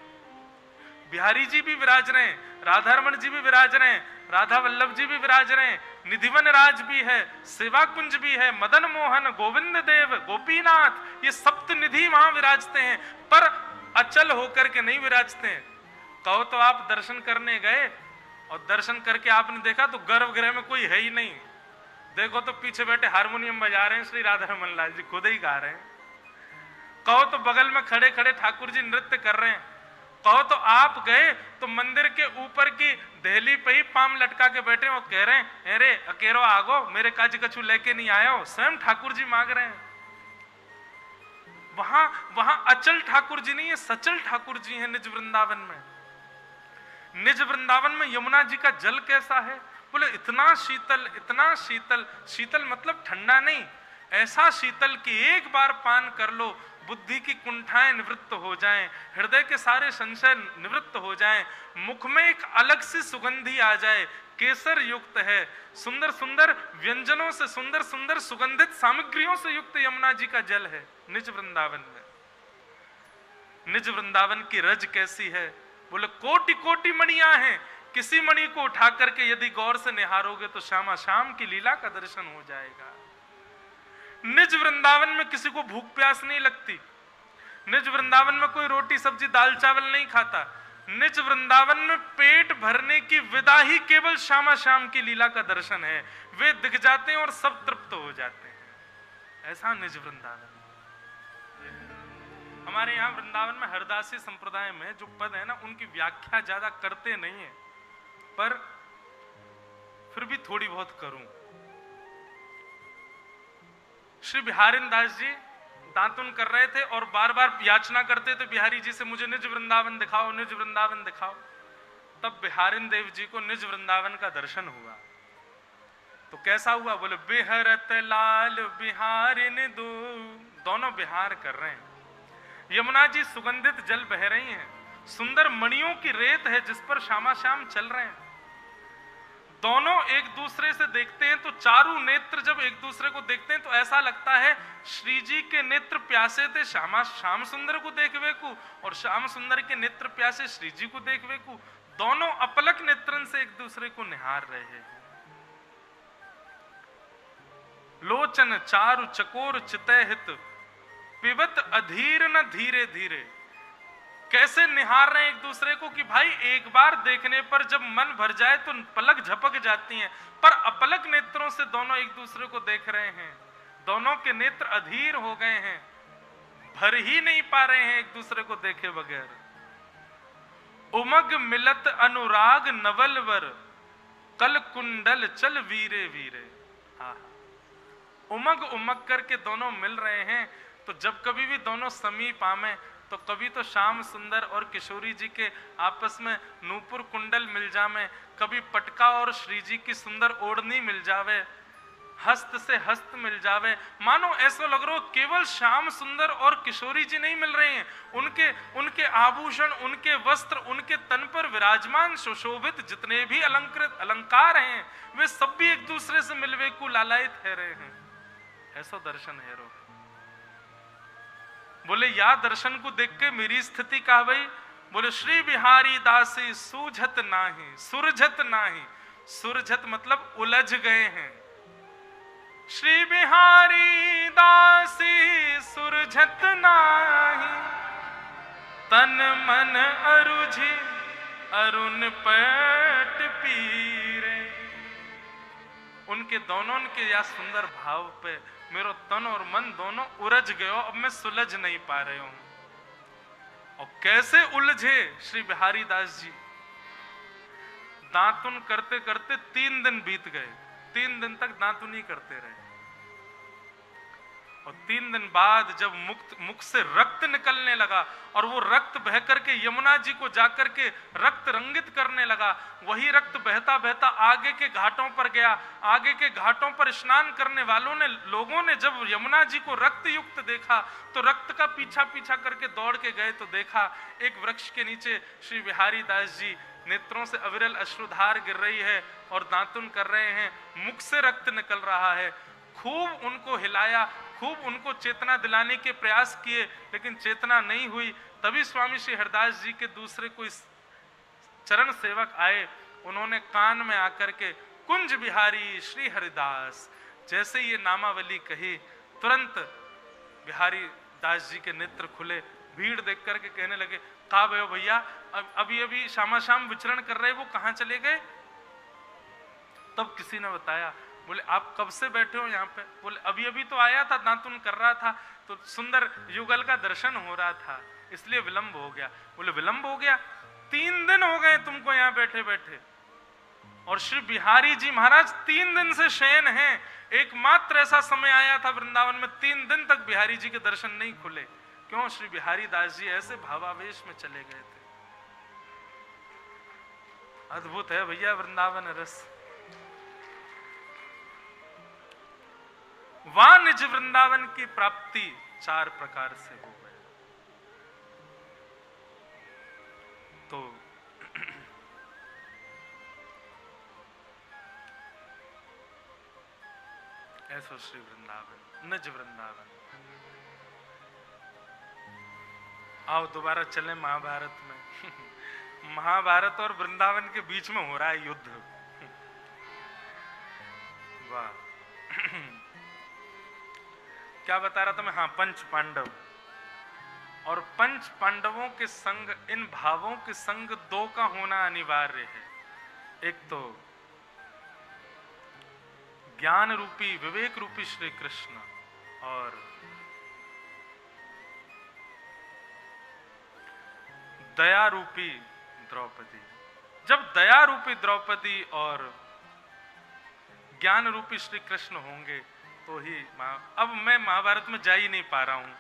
बिहारी जी भी विराज रहे हैं, राधारमण जी भी विराज रहे हैं, राधा वल्लभ जी भी विराज रहे हैं, निधिवन राज भी है, सेवा कुंज भी है, मदन मोहन, गोविंद देव, गोपीनाथ, ये सप्त निधि वहां विराजते हैं, पर अचल होकर के नहीं विराजते हैं। कहो तो आप दर्शन करने गए और दर्शन करके आपने देखा तो गर्भगृह में कोई है ही नहीं, देखो तो पीछे बैठे हारमोनियम बजा रहे हैं श्री राधारमण लाल जी, खुद ही गा रहे हैं। कहो तो बगल में खड़े खड़े ठाकुर जी नृत्य कर रहे हैं, कहो तो आप गए तो मंदिर के ऊपर की देहली पे ही पाम लटका के बैठे हो, कह रहे हैं अरे अकेरो आगो मेरे काज कछु लेके नहीं आए हो, स्वयं ठाकुर जी मांग रहे हैं। वहां वहां अचल ठाकुर जी नहीं है, सचल ठाकुर जी हैं निज वृंदावन में। निज वृंदावन में यमुना जी का जल कैसा है? बोले इतना शीतल, इतना शीतल। शीतल मतलब ठंडा नहीं, ऐसा शीतल कि एक बार पान कर लो बुद्धि की कुंठाएं निवृत्त हो जाएं, हृदय के सारे संशय निवृत्त हो जाएं, मुख में एक अलग सी सुगंधी आ जाए, केसर युक्त है, सुंदर सुंदर व्यंजनों से, सुंदर सुंदर सुगंधित सामग्रियों से युक्त यमुना जी का जल है निज वृंदावन में। निज वृंदावन की रज कैसी है? बोले कोटि कोटि मणियां हैं, किसी मणि को उठा करके यदि गौर से निहारोगे तो श्यामा श्याम की लीला का दर्शन हो जाएगा। निज वृंदावन में किसी को भूख प्यास नहीं लगती, निज वृंदावन में कोई रोटी सब्जी दाल चावल नहीं खाता, निज वृंदावन में पेट भरने की विदा ही केवल श्यामा श्याम की लीला का दर्शन है। वे दिख जाते हैं और सब तृप्त हो जाते हैं। ऐसा निज वृंदावन। हमारे यहाँ वृंदावन में हरदासी संप्रदाय में जो पद है ना, उनकी व्याख्या ज्यादा करते नहीं है, पर फिर भी थोड़ी बहुत करूं। श्री बिहारिन दास जी दातुन कर रहे थे और बार बार याचना करते थे बिहारी जी से, मुझे निज वृंदावन दिखाओ, निज वृंदावन दिखाओ। तब बिहारिन देव जी को निज वृंदावन का दर्शन हुआ। तो कैसा हुआ? बोले बिहरत लाल बिहारिन दो, दोनों बिहार कर रहे हैं। यमुना जी सुगंधित जल बह रही हैं, सुंदर मणियों की रेत है जिस पर श्यामा श्याम चल रहे हैं। दोनों एक दूसरे से देखते हैं तो चारों नेत्र जब एक दूसरे को देखते हैं तो ऐसा लगता है श्री जी के नेत्र प्यासे थे श्याम सुंदर को देखवे को, और श्याम सुंदर के नेत्र प्यासे श्री जी को देखवे को। दोनों अपलक नेत्रन से एक दूसरे को निहार रहे हैं। लोचन चारु चकोर चितय हित, पिबत अधीर न धीरे धीरे। कैसे निहार रहे हैं एक दूसरे को कि भाई एक बार देखने पर जब मन भर जाए तो पलक झपक जाती हैं, पर अपलक नेत्रों से दोनों एक दूसरे को देख रहे हैं। दोनों के नेत्र अधीर हो गए हैं, भर ही नहीं पा रहे हैं एक दूसरे को देखे बगैर। उमग मिलत अनुराग नवलवर, कल कुंडल चल वीरे वीरे। हाँ, उमग उमग करके दोनों मिल रहे हैं। तो जब कभी भी दोनों समीप आवे तो कभी तो श्याम सुंदर और किशोरी जी के आपस में नूपुर कुंडल मिल जावे, कभी पटका और श्री जी की सुंदर ओढ़नी मिल जावे, हस्त से हस्त मिल जावे। मानो ऐसा लग रहा हो केवल श्याम सुंदर और किशोरी जी नहीं मिल रहे हैं, उनके आभूषण, उनके वस्त्र, उनके तन पर विराजमान सुशोभित जितने भी अलंकृत अलंकार हैं वे सब भी एक दूसरे से मिलवे को लालायित है रहे हैं। ऐसा दर्शन है रो। बोले या दर्शन को देख के मेरी स्थिति कहा भाई? बोले श्री बिहारी दासी सूझत नाही सुरझत नाही। सुरझत मतलब उलझ गए हैं। श्री बिहारी दासी सुरझत नाही, तन मन अरुझि अरुण पट पीरे। उनके दोनों के या सुंदर भाव पे मेरो तन और मन दोनों उलझ गए, अब मैं सुलझ नहीं पा रहे हूं। और कैसे उलझे श्री बिहारी दास जी? दातुन करते करते 3 दिन बीत गए, 3 दिन तक दातुन ही करते रहे। और 3 दिन बाद जब मुख से रक्त निकलने लगा और वो रक्त बह करके यमुना जी को जाकर के रक्त रंगित करने लगा, वही रक्त बहता बहता आगे के घाटों पर गया। आगे के घाटों पर स्नान करने वालों ने, लोगों ने जब यमुना जी को रक्त युक्त देखा तो रक्त का पीछा पीछा करके दौड़ के गए तो देखा एक वृक्ष के नीचे श्री बिहारी दास जी, नेत्रों से अविरल अश्रुधार गिर रही है और दातुन कर रहे हैं, मुख से रक्त निकल रहा है। खूब उनको हिलाया, खूब उनको चेतना दिलाने के प्रयास किए, लेकिन चेतना नहीं हुई। तभी स्वामी श्री हरदास जी के दूसरे कोई चरण सेवक आए, उन्होंने कान में आकर के कुंज बिहारी श्री हरिदास, जैसे ये नामावली कही तुरंत बिहारी दास जी के नेत्र खुले। भीड़ देख करके कहने लगे, कहा भयो भैया, अभी अभी श्यामा श्याम विचरण कर रहे, वो कहाँ चले गए? तब किसी ने बताया, बोले आप कब से बैठे हो यहाँ पे? बोले अभी अभी तो आया था, दातुन कर रहा था तो सुंदर युगल का दर्शन हो रहा था, इसलिए विलंब हो गया। बोले विलंब हो गया? 3 दिन हो गए तुमको यहां बैठे बैठे, और श्री बिहारी जी महाराज 3 दिन से शयन हैं। एकमात्र ऐसा समय आया था वृंदावन में 3 दिन तक बिहारी जी के दर्शन नहीं खुले। क्यों? श्री बिहारी दास जी ऐसे भावावेश में चले गए थे। अद्भुत है भैया वृंदावन रस। वहां निज वृंदावन की प्राप्ति 4 प्रकार से हो गए। तो ऐसो श्री वृंदावन, निज वृंदावन। आओ दोबारा चले महाभारत में। महाभारत और वृंदावन के बीच में हो रहा है युद्ध। वाह। क्या बता रहा था मैं? हाँ, पंच पांडव। और पंच पांडवों के संग, इन भावों के संग 2 का होना अनिवार्य है। एक तो ज्ञान रूपी, विवेक रूपी श्री कृष्ण, और दया रूपी द्रौपदी। जब दया रूपी द्रौपदी और ज्ञान रूपी श्री कृष्ण होंगे तो ही अब मैं महाभारत में जा ही नहीं पा रहा हूं,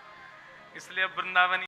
इसलिए अब वृंदावन